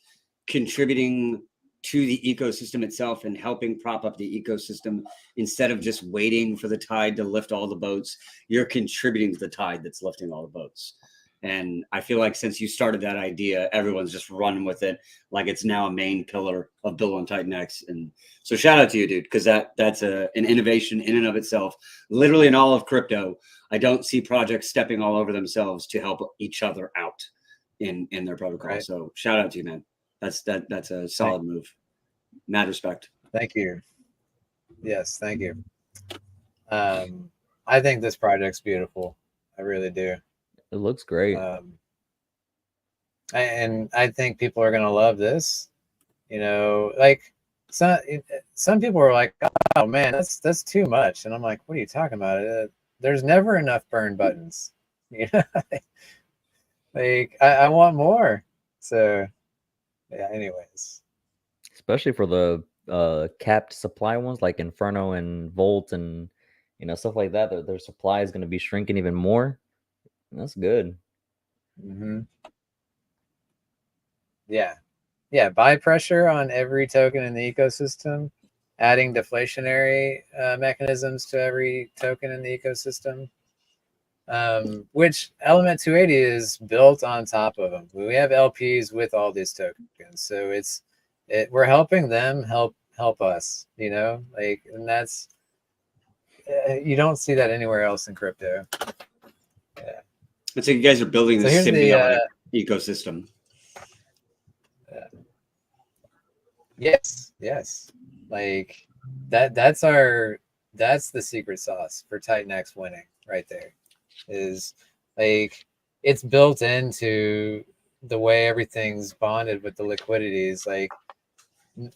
contributing to the ecosystem itself and helping prop up the ecosystem instead of just waiting for the tide to lift all the boats. You're contributing to the tide that's lifting all the boats. And I feel like since you started that idea, everyone's just running with it like it's now a main pillar of Build on Titan X. And so shout out to you, dude, because that's an innovation in and of itself. Literally in all of crypto, I don't see projects stepping all over themselves to help each other out in their protocol. Right. So shout out to you, man. That's a solid move. Mad respect. Thank you. Yes, thank you. I think this project's beautiful. I really do. It looks great. And I think people are gonna love this. You know, like some people are like, "Oh man, that's too much," and I'm like, "What are you talking about? There's never enough burn buttons." You know, like I want more. So, yeah. Anyways, Especially for the capped supply ones like Inferno and Volt and stuff like that. Their supply is going to be shrinking even more. That's good. mm-hmm. Yeah. Buy pressure on every token in the ecosystem, adding deflationary mechanisms to every token in the ecosystem. Which Element 280 is built on top of them. We have LPs with all these tokens, so we're helping them help us. You know, like, and that's you don't see that anywhere else in crypto. Yeah. And so you guys are building this symbiotic ecosystem. Yes. Like that's the secret sauce for Titan X winning right there. Is like it's built into the way everything's bonded with the liquidities. Like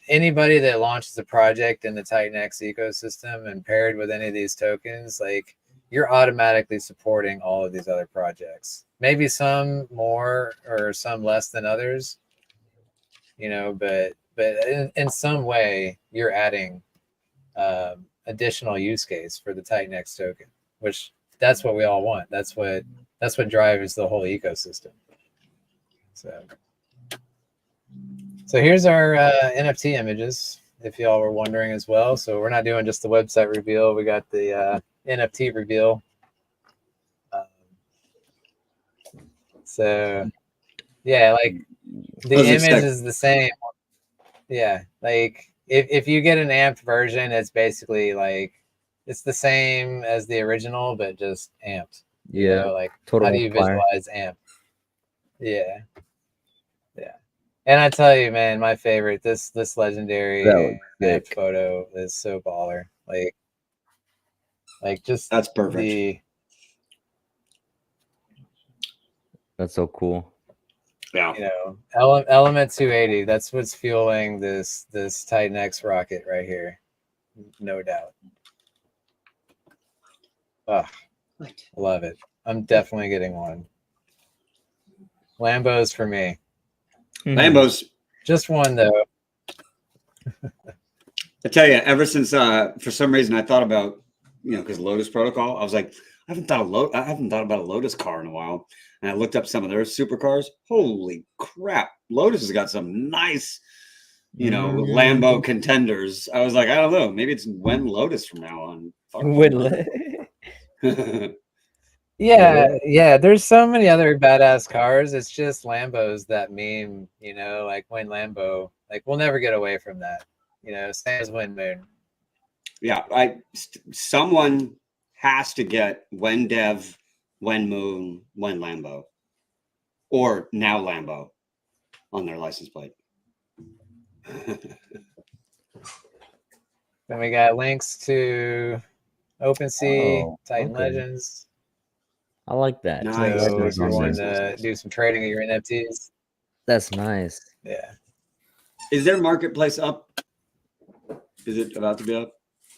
anybody that launches a project in the Titan X ecosystem and paired with any of these tokens, like you're automatically supporting all of these other projects. Maybe some more or some less than others, you know, but in some way you're adding additional use case for the Titan X token, which that's what we all want. That's what drives the whole ecosystem. So here's our NFT images, if y'all were wondering as well. So we're not doing just the website reveal. We got the NFT reveal. So yeah, like the image is the same. Yeah, like if you get an amped version, it's basically like it's the same as the original, but just amped. Yeah, You know, like total how do you multiplier. visualize amp? Yeah. And I tell you, man, my favorite, this legendary That was sick. photo is so baller. Like just That's perfect. the That's so cool. Yeah. you know element 280. That's what's fueling this Titan X rocket right here, no doubt. Oh, love it. I'm definitely getting one. Lambos for me. Lambos. Just one though. I tell you, ever since for some reason I thought about, because Lotus Protocol, I was like, I haven't thought about a Lotus car in a while. And I looked up some of their supercars. Holy crap. Lotus has got some nice, Lambo contenders. I was like, I don't know. Maybe it's when Lotus from now on. Yeah. There's so many other badass cars. It's just Lambos that meme, like when Lambo, like we'll never get away from that. Same as Wind Moon. Yeah, someone has to get when Dev, when Moon, when Lambo, or now Lambo on their license plate. Then we got links to OpenSea, Titan Legends. I like that. Nice. So if you want to do some trading of your NFTs, that's nice. Yeah. Is their marketplace up? Is it about to be up?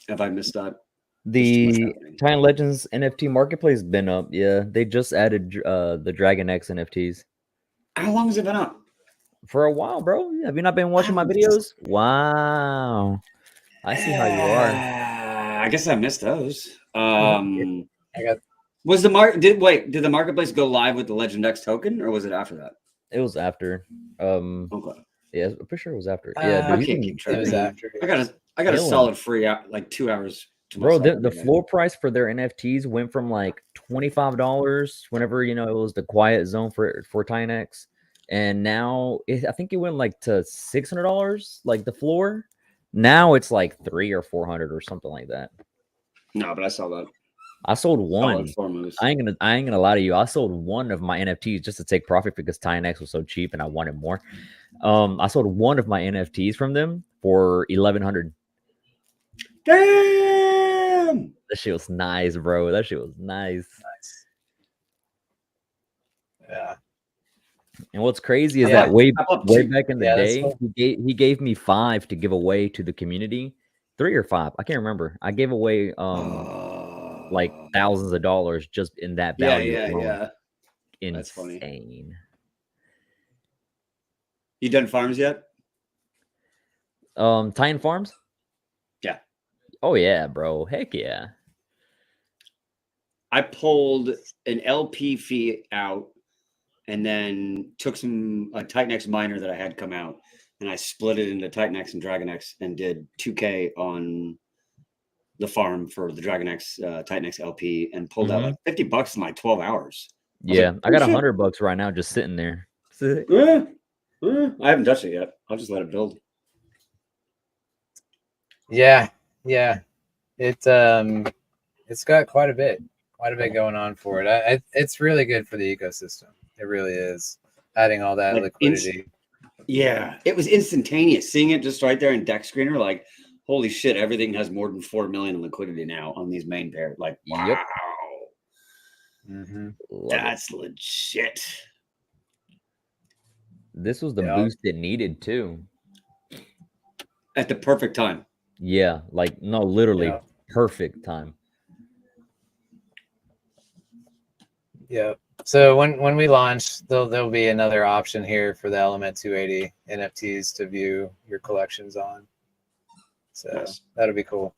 Have I missed that? The Titan Legends NFT marketplace has been up. Yeah, they just added the Dragon X NFTs. How long has it been up? For a while, bro. Have you not been watching my videos? Wow. I see how you are. I guess I missed those. I got. Was the did the marketplace go live with the Legend X token, or was it after that? It was after. Okay. Yeah, I'm pretty sure it was after. Yeah, dude, I can't keep track. It was after. I got a solid free like 2 hours. Bro, the floor price for their NFTs went from like $25 whenever it was the quiet zone for Titan X, and now I think it went like to $600, like the floor. Now it's like $300 or $400 or something like that. No, but I saw that. I sold one. I ain't gonna lie to you. I sold one of my NFTs just to take profit because Titan X was so cheap and I wanted more. I sold one of my NFTs from them for $1,100. Damn! That shit was nice, bro. That shit was nice. Yeah. And what's crazy is that way back in the day, he gave me 5 to give away to the community. 3 or 5, I can't remember. I gave away like thousands of dollars just in that value. Yeah. Insane. That's funny. You done farms yet? Titan Farms? Yeah. Oh yeah, bro. Heck yeah. I pulled an LP fee out and then took some Titan X miner that I had come out, and I split it into Titan X and Dragon X and did 2K on the farm for the Dragon X Titan X LP and pulled out like $50 in like 12 hours. Yeah, I got $100 right now just sitting there. I haven't touched it yet. I'll just let it build. Yeah. It's got quite a bit going on for it. It's really good for the ecosystem. It really is, adding all that liquidity. It was instantaneous. Seeing it just right there in Deck Screener, like, holy shit, everything has more than 4 million in liquidity now on these main pairs. Like, wow. Yep. That's legit. This was the boost it needed too. At the perfect time. Yeah, like no, literally perfect time. Yeah. So when we launch, there'll be another option here for the Element 280 NFTs to view your collections on. So that'll be cool.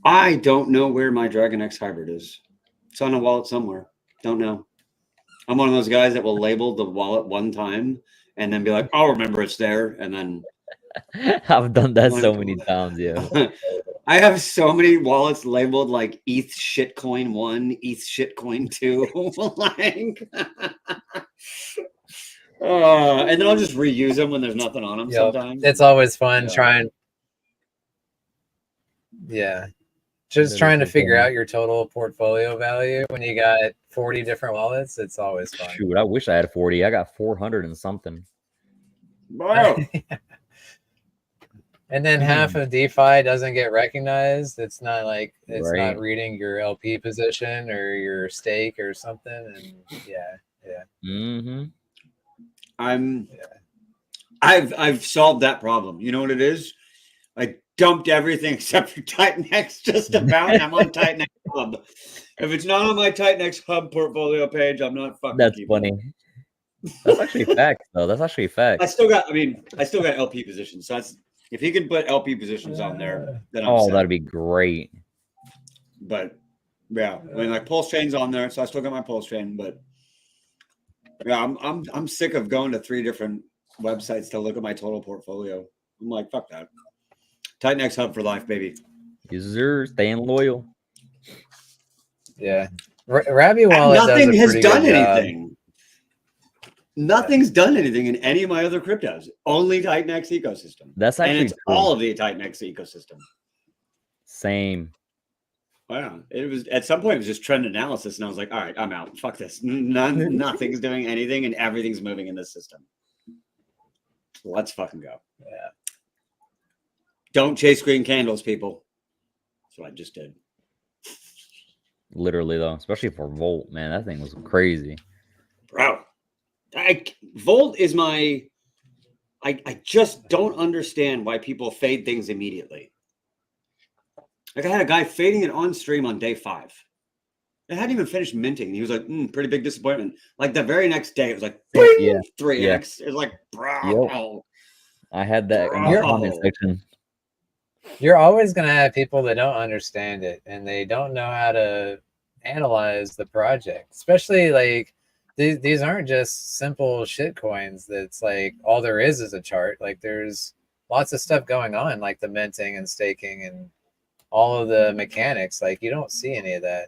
I don't know where my Dragon X hybrid is. It's on a wallet somewhere. Don't know. I'm one of those guys that will label the wallet one time and then be like, I'll remember it's there. And then I've done that so many times. Yeah. I have so many wallets labeled like ETH shitcoin 1, ETH shitcoin 2. Like, and then I'll just reuse them when there's nothing on them sometimes. It's always fun trying. Yeah. Just trying to figure out your total portfolio value when you got 40 different wallets. It's always fun. Shoot, I wish I had 40. I got 400 and something. Bro. And then half of DeFi doesn't get recognized. It's not like it's Right. not reading your LP position or your stake or something. And yeah. Mm-hmm. I've solved that problem. You know what it is? I dumped everything except for Titanx just about. And I'm on Titanx Hub. If it's not on my Titanx Hub portfolio page, I'm not fucking. That's keeping funny. it. That's actually facts, though. That's actually I facts. still got LP positions. So that's if he can put LP positions on there, then I'm Oh, set. that'd be great. But yeah, I mean, like Pulse Chain's on there, so I still got my Pulse Chain. But yeah, I'm sick of going to 3 different websites to look at my total portfolio. I'm like, fuck that. Titanx Hub for life, baby. User staying loyal. Yeah. Rabby Wallet Nothing does a has pretty done good job. anything. Nothing's done anything in any of my other cryptos. Only Titanx ecosystem. That's And actually it's true. all of the Titanx ecosystem. Same. Wow. It was at some point it was just trend analysis, and I was like, all right, I'm out. Fuck this. Nothing's doing anything, and everything's moving in this system. Let's fucking go. Yeah. Don't chase green candles, people. That's what I just did. Literally, though, especially for Volt, man, that thing was crazy. Bro. Volt is my. I just don't understand why people fade things immediately. Like I had a guy fading it on stream on day 5. It hadn't even finished minting. And he was like, pretty big disappointment. Like the very next day, it was like, Yeah. 3x. It was like, bro. I had that in the comment section. You're always going to have people that don't understand it and they don't know how to analyze the project, especially like these aren't just simple shit coins that's like all there is a chart. Like there's lots of stuff going on, like the minting and staking and all of the mechanics. Like you don't see any of that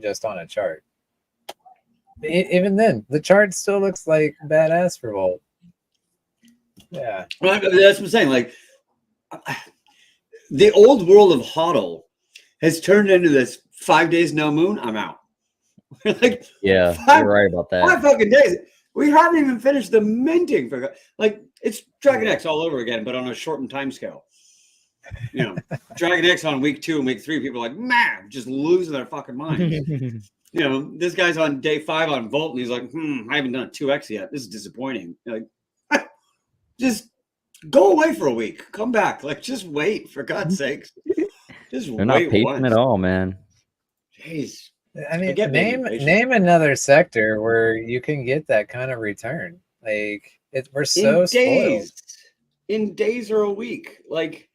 just on a chart. Even then, the chart still looks like badass for Volt. Yeah. Well, that's what I'm saying. Like the old world of HODL has turned into this 5 days no moon. I'm out. Like yeah, you're right about that. 5 fucking days. We haven't even finished the minting for like it's Dragon X all over again, but on a shortened time scale. You know, Dragon X on week 2 and week 3, people are like, man, just losing their fucking minds. You know, this guy's on day 5 on Volt, and he's like, I haven't done a 2x yet. This is disappointing. You're like, just go away for a week. Come back. Like, just wait, for God's sakes. Just They're not patient once. at all, man. Jeez. I mean, name another sector where you can get that kind of return. Like we're so spoiled. In days or a week. Like,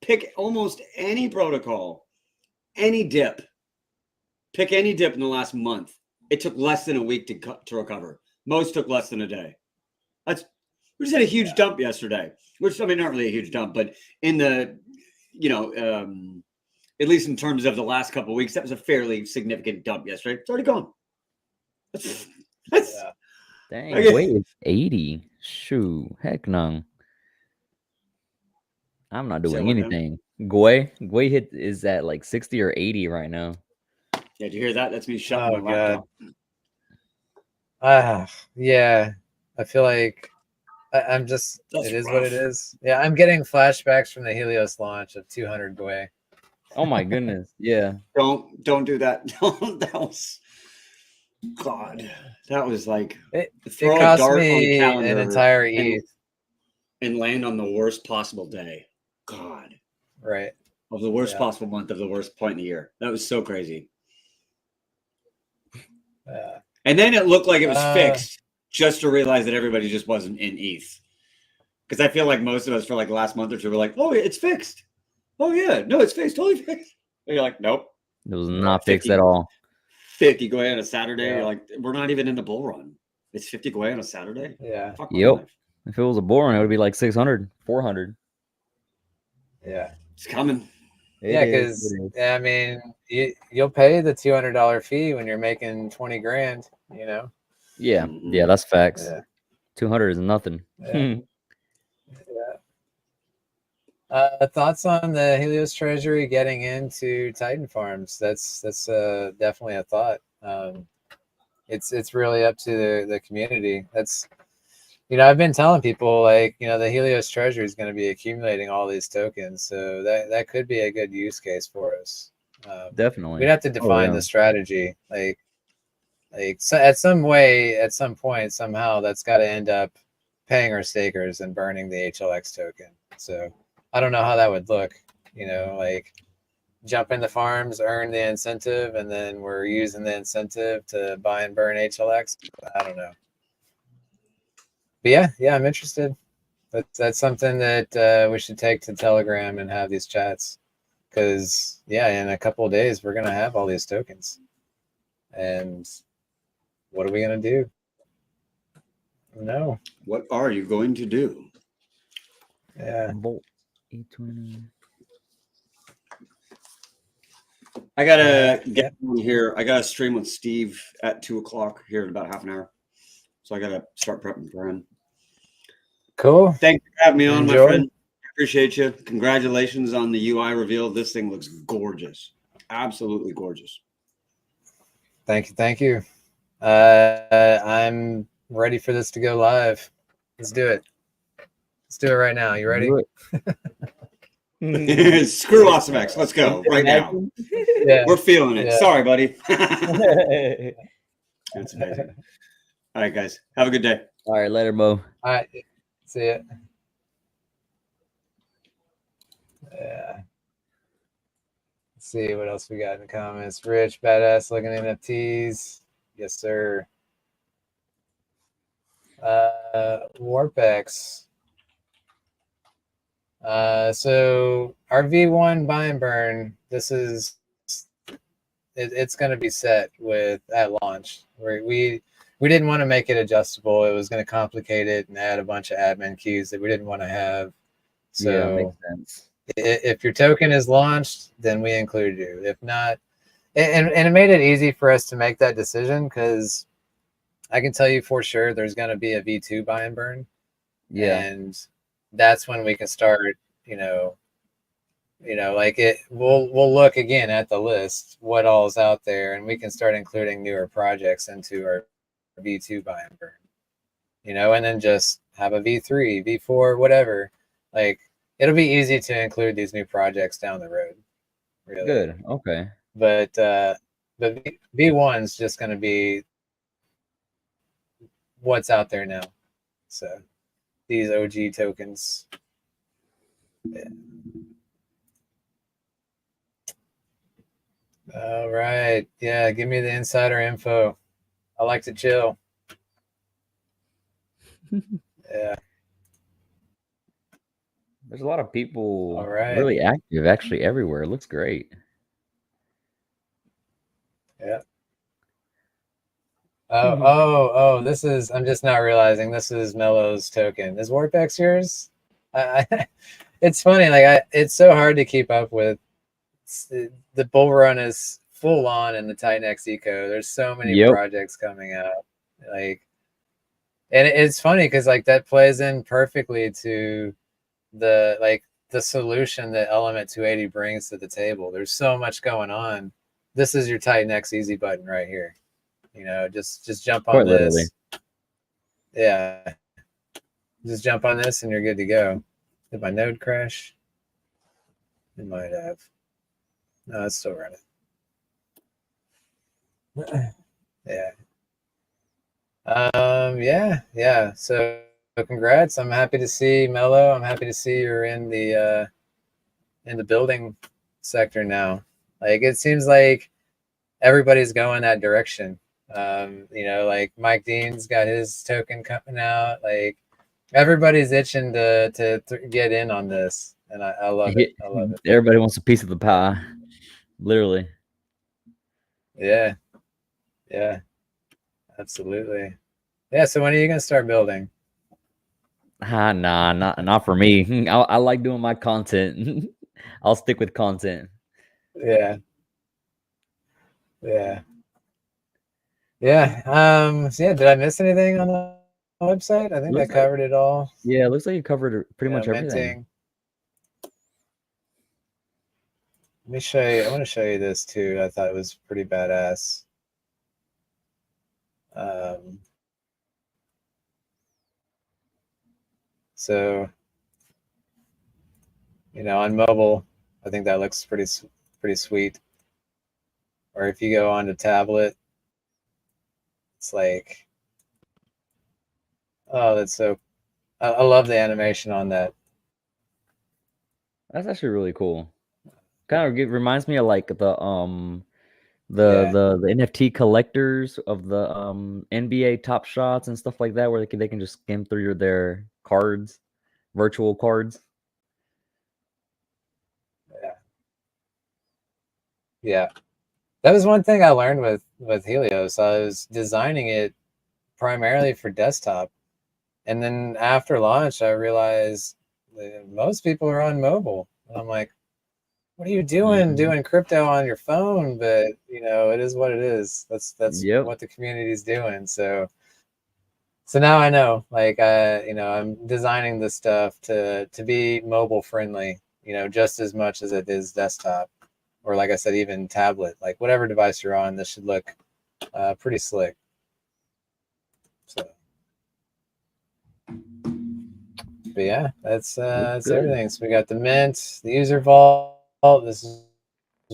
pick almost any protocol, any dip. Pick any dip in the last month. It took less than a week to recover. Most took less than a day. We just had a huge dump yesterday. Which, I mean, not really a huge dump, but in the, at least in terms of the last couple of weeks, that was a fairly significant dump yesterday. It's already gone. Dang, wait, it's 80. Shoo, heck no. I'm not doing anything. Gwei is at like 60 or 80 right now. Yeah, did you hear that? That's me shutting my laptop. Yeah. I feel like I'm just, it is what it is. Yeah, I'm getting flashbacks from the Helios launch of 200 Gwei. Oh my goodness. Yeah. Don't do that. That was God. That was like it cost me an entire ETH and land on the worst possible day. God. Right. Of the worst possible month of the worst point in the year. That was so crazy. And then it looked like it was fixed just to realize that everybody just wasn't in ETH. Because I feel like most of us for like the last month or two were like, oh, it's fixed. Oh, yeah. No, it's fixed. Totally fixed. And you're like, nope. It was not fixed at all. 50 Gwei on a Saturday. You're like, we're not even in the bull run. It's 50 Gwei on a Saturday? Yeah. Fuck yep. If it was a bull run, it would be like 600, 400. Yeah. It's coming. Because, I mean, you'll pay the $200 fee when you're making 20 grand, you know? Yeah. Yeah, that's facts. Yeah. 200 is nothing. Yeah. Thoughts on the Helios Treasury getting into Titan Farms? That's definitely a thought. It's really up to the community. I've been telling people like, the Helios treasury is going to be accumulating all these tokens, so that could be a good use case for us. Definitely. We'd have to Oh, define yeah. the strategy, like so at some way, at some point, somehow, that's got to end up paying our stakers and burning the HLX token. So I don't know how that would look. Like jump in the farms, earn the incentive, and then we're using the incentive to buy and burn HLX. I don't know. But yeah, I'm interested. That's something that we should take to Telegram and have these chats, because in a couple of days we're gonna have all these tokens, and what are we gonna do? No. What are you going to do? Yeah. Volt E20. I gotta Yeah. get on here. I gotta stream with Steve at 2:00 here in about half an hour. So I gotta start prepping for him. Cool. Thanks for having me on, my Enjoy. friend. Appreciate you. Congratulations on the UI reveal. This thing looks gorgeous. Absolutely gorgeous. Thank you. I'm ready for this to go live. Let's do it. Let's do it right now. You ready? Do Screw AwesomeX. Let's go right now. Yeah. We're feeling it. Yeah. Sorry, buddy. it. That's amazing. All right, guys. Have a good day. All right, later, Mo. All right. See ya. Yeah. Let's see what else we got in the comments. Rich, badass looking NFTs. Yes, sir. Warpex. So our V1 buy and burn, it's going to be set at launch. We didn't want to make it adjustable. It was going to complicate it and add a bunch of admin keys that we didn't want to have. So Yeah, makes sense. If your token is launched, then we include you. If not, and it made it easy for us to make that decision, because I can tell you for sure there's going to be a V2 buy and burn. Yeah. And that's when we can start, like we'll look again at the list, what all is out there, and we can start including newer projects into our V2 buy and burn, and then just have a V3, V4, whatever. Like, it'll be easy to include these new projects down the road. Really. Good. Okay. But V1's just going to be what's out there now. So these OG tokens. Yeah. All right. Yeah, give me the insider info. I like to chill. Yeah. There's a lot of people All right. really active actually everywhere. It looks great. Yeah. Oh, this is, I'm just not realizing this is Mello's token. Is Warpex yours? It's funny, like it's so hard to keep up with. The bull run is full on in the Titan-X eco. There's so many projects coming out. Like, and it's funny because like that plays in perfectly to the solution that Element 280 brings to the table. There's so much going on. This is your Titan-X easy button right here. Just jump on this. Literally. Yeah. Just jump on this and you're good to go. Did my node crash? It might have. No, it's still running. Yeah. Yeah. So congrats. I'm happy to see Mello. I'm happy to see you're in the building sector now. Like, it seems like everybody's going that direction. Like Mike Dean's got his token coming out. Like, everybody's itching to get in on this, and I love it. I love it. Everybody wants a piece of the pie, literally. Yeah, absolutely. Yeah. So when are you gonna start building? Nah, not for me. I like doing my content. I'll stick with content. Yeah. So did I miss anything on the website? I think I covered it all. Yeah, it looks like you covered pretty much everything. Let me show you. I want to show you this too. I thought it was pretty badass. So, you know, on mobile, I think that looks pretty sweet. Or if you go onto tablet, it's like, oh, that's so. I love the animation on that. That's actually really cool. Kind of reminds me of like Yeah, the NFT collectors of the NBA Top Shots and stuff like that, where they can just skim through their cards, virtual cards. yeah, yeah. That was one thing I learned with Helios. I was designing it primarily for desktop, and then after launch, I realized that most people are on mobile. And I'm like, what are you doing Mhm. doing crypto on your phone? But you know, it is what it is. That's Yep. what the community is doing. So now I know, like, you know, I'm designing this stuff to be mobile friendly, you know, just as much as it is desktop, or like I said, even tablet. Like whatever device you're on, this should look pretty slick. So, but yeah, Looks that's good. everything. So we got the Mint, the user vault. This is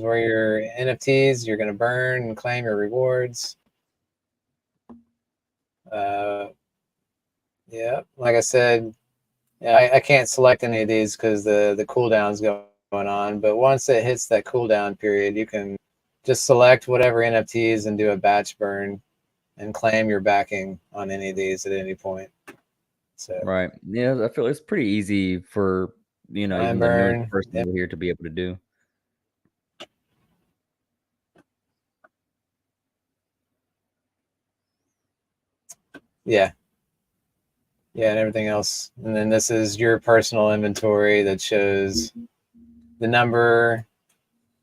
where your NFTs you're going to burn and claim your rewards. Uh, yeah, like I said, yeah, I can't select any of these because the cooldown's going on. But once it hits that cooldown period, you can just select whatever NFTs and do a batch burn and claim your backing on any of these at any point. So Right. Yeah, I feel it's pretty easy for, time even the newest burn, person yep, over here to be able to do. yeah, yeah, and everything else. And then this is your personal inventory that shows the number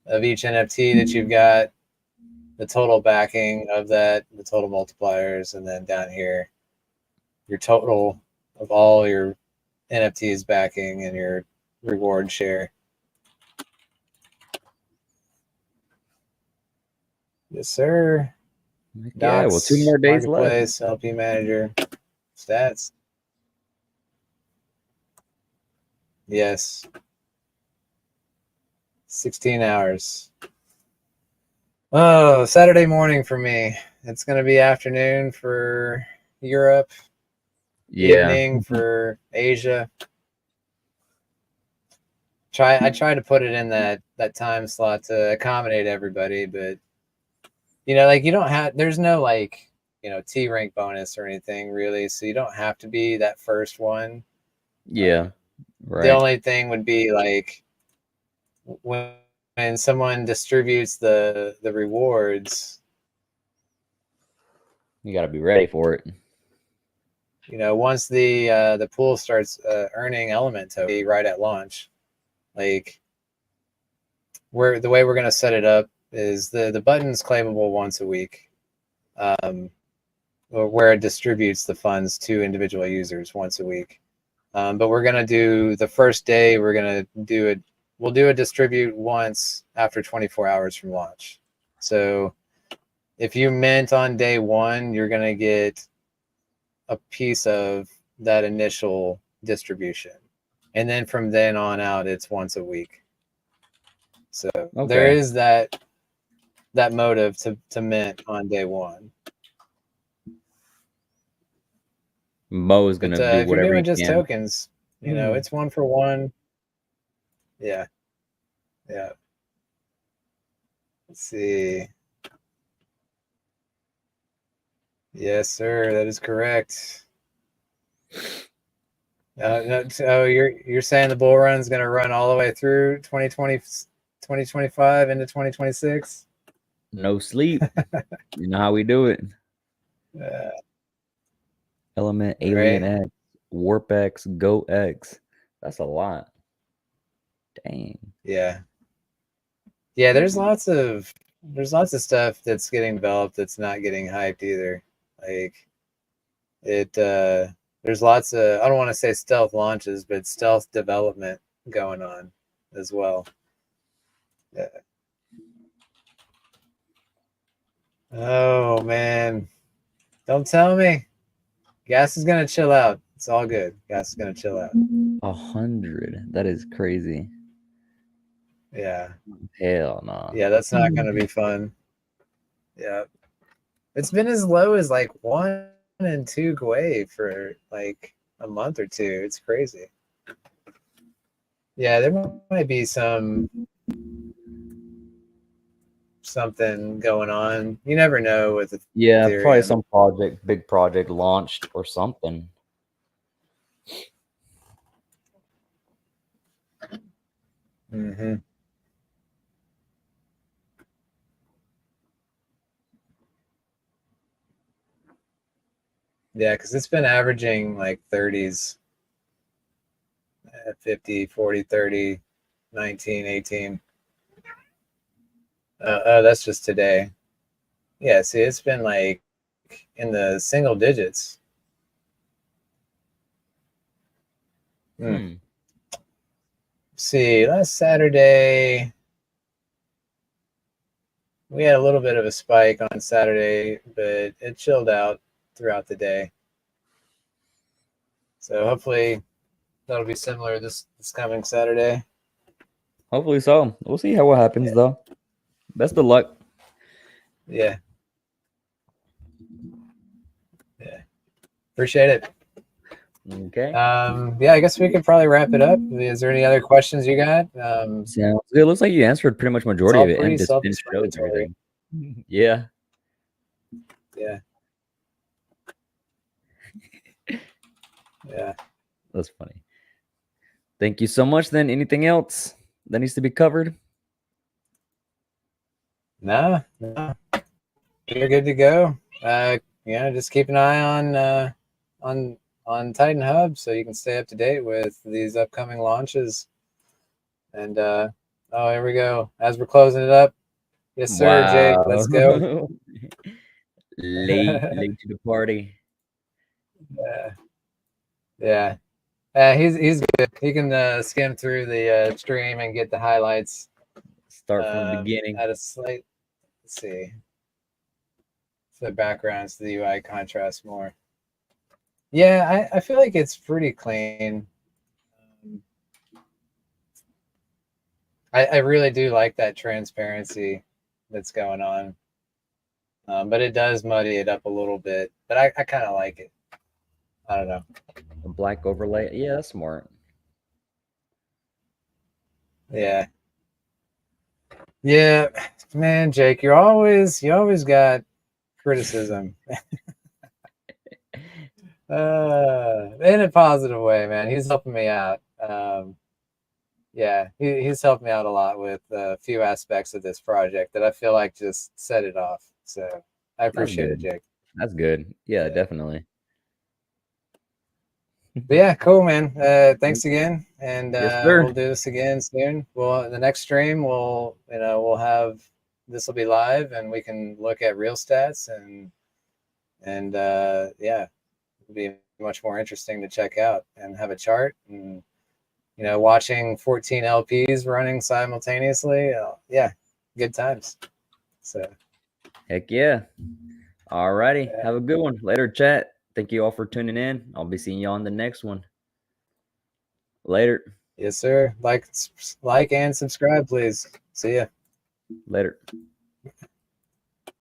of each NFT that you've got, the total backing of that, the total multipliers, and then down here, your total of all your NFTs backing and your reward share. Yes, sir. Heck yeah, well, 2 Docs, more days left. marketplace, LP manager, stats. Yes. 16 hours. Oh, Saturday morning for me. It's going to be afternoon for Europe, Yeah. evening for Asia. I try to put it in that time slot to accommodate everybody, but you know, like you don't have there's no like, you know, T rank bonus or anything really, so you don't have to be that first one. Yeah. The Right. only thing would be like when someone distributes the rewards, You got to be ready for it. you know, once the pool starts earning element token right at launch, like we're the way we're going to set it up is the button's claimable once a week, um, where it distributes the funds to individual users once a week. But we're going to do the first day, we're going to do it. We'll do a distribute once after 24 hours from launch. So if you mint on day one, you're going to get a piece of that initial distribution. And then from then on out, it's once a week. So there Okay. is that motive to mint on day one. Mo is But gonna do if you're whatever doing he just can. tokens, you know, it's 1 for 1. Yeah. Yeah. Let's see. Yes, sir. That is correct. No, so you're saying the bull run is going to run all the way through 2025 into 2026? No sleep. You know how we do it. Uh, Element, Alien right. X, Warp X, Go X. That's a lot. Dang. Yeah. Yeah. There's lots of stuff that's getting developed that's not getting hyped either. Like it. There's lots of I don't want to say stealth launches, but stealth development going on as well. Yeah. Oh man. Don't tell me. Gas is gonna chill out. It's all good. Guys, gonna chill out. 100. That is crazy. Yeah, Hell no. yeah, that's not gonna be fun. Yeah, it's been as low as like 1 and 2 Gwei for like a month or two. It's crazy. Yeah, there might be something going on. You never know with Yeah, probably Ethereum. some big project launched or something. Mm-hmm. Yeah, because it's been averaging like 30s, 50, 40, 30, 19, 18. Oh, that's just today. Yeah, see, it's been like in the single digits. Hmm. See, last Saturday, we had a little bit of a spike on Saturday, but it chilled out throughout the day. So hopefully that'll be similar this coming Saturday. Hopefully so. We'll see what happens though. Best of luck. Yeah. Yeah. Appreciate it. Okay. Yeah, I guess we could probably wrap it up. Is there any other questions you got? Sounds good. Looks like you answered pretty much majority all of it pretty and just finished shows and self-explanatory. everything. Yeah. Yeah. Yeah. That's funny. Thank you so much. Then anything else that needs to be covered? No. You're good to go. Just keep an eye on Titan Hub so you can stay up to date with these upcoming launches. And here we go. As we're closing it up. Yes, sir, Jake. Let's go. late to the party. Yeah. He's good. He can skim through the stream and get the highlights. Start from the beginning. At a slight, let's see. So the backgrounds to the UI contrast more. Yeah, I feel like it's pretty clean. I really do like that transparency that's going on. But it does muddy it up a little bit. But I kind of like it. I don't know. A black overlay. Yeah, that's smart. Yeah. Yeah, man, Jake, you always got criticism. In a positive way, man. He's helping me out. Yeah, he's helped me out a lot with a few aspects of this project that I feel like just set it off. So I appreciate it, Jake. That's good. Yeah, definitely. But yeah, cool, man. Thanks again, and Yes, sir. we'll do this again soon. Well, the next stream, we'll have this will be live, and we can look at real stats and yeah, it'll be much more interesting to check out and have a chart and watching 14 LPs running simultaneously. Yeah, good times. So heck yeah. All righty. Have a good one. Later, chat. Thank you all for tuning in. I'll be seeing you on the next one. Later. Yes, sir. Like and subscribe, please. See ya. Later.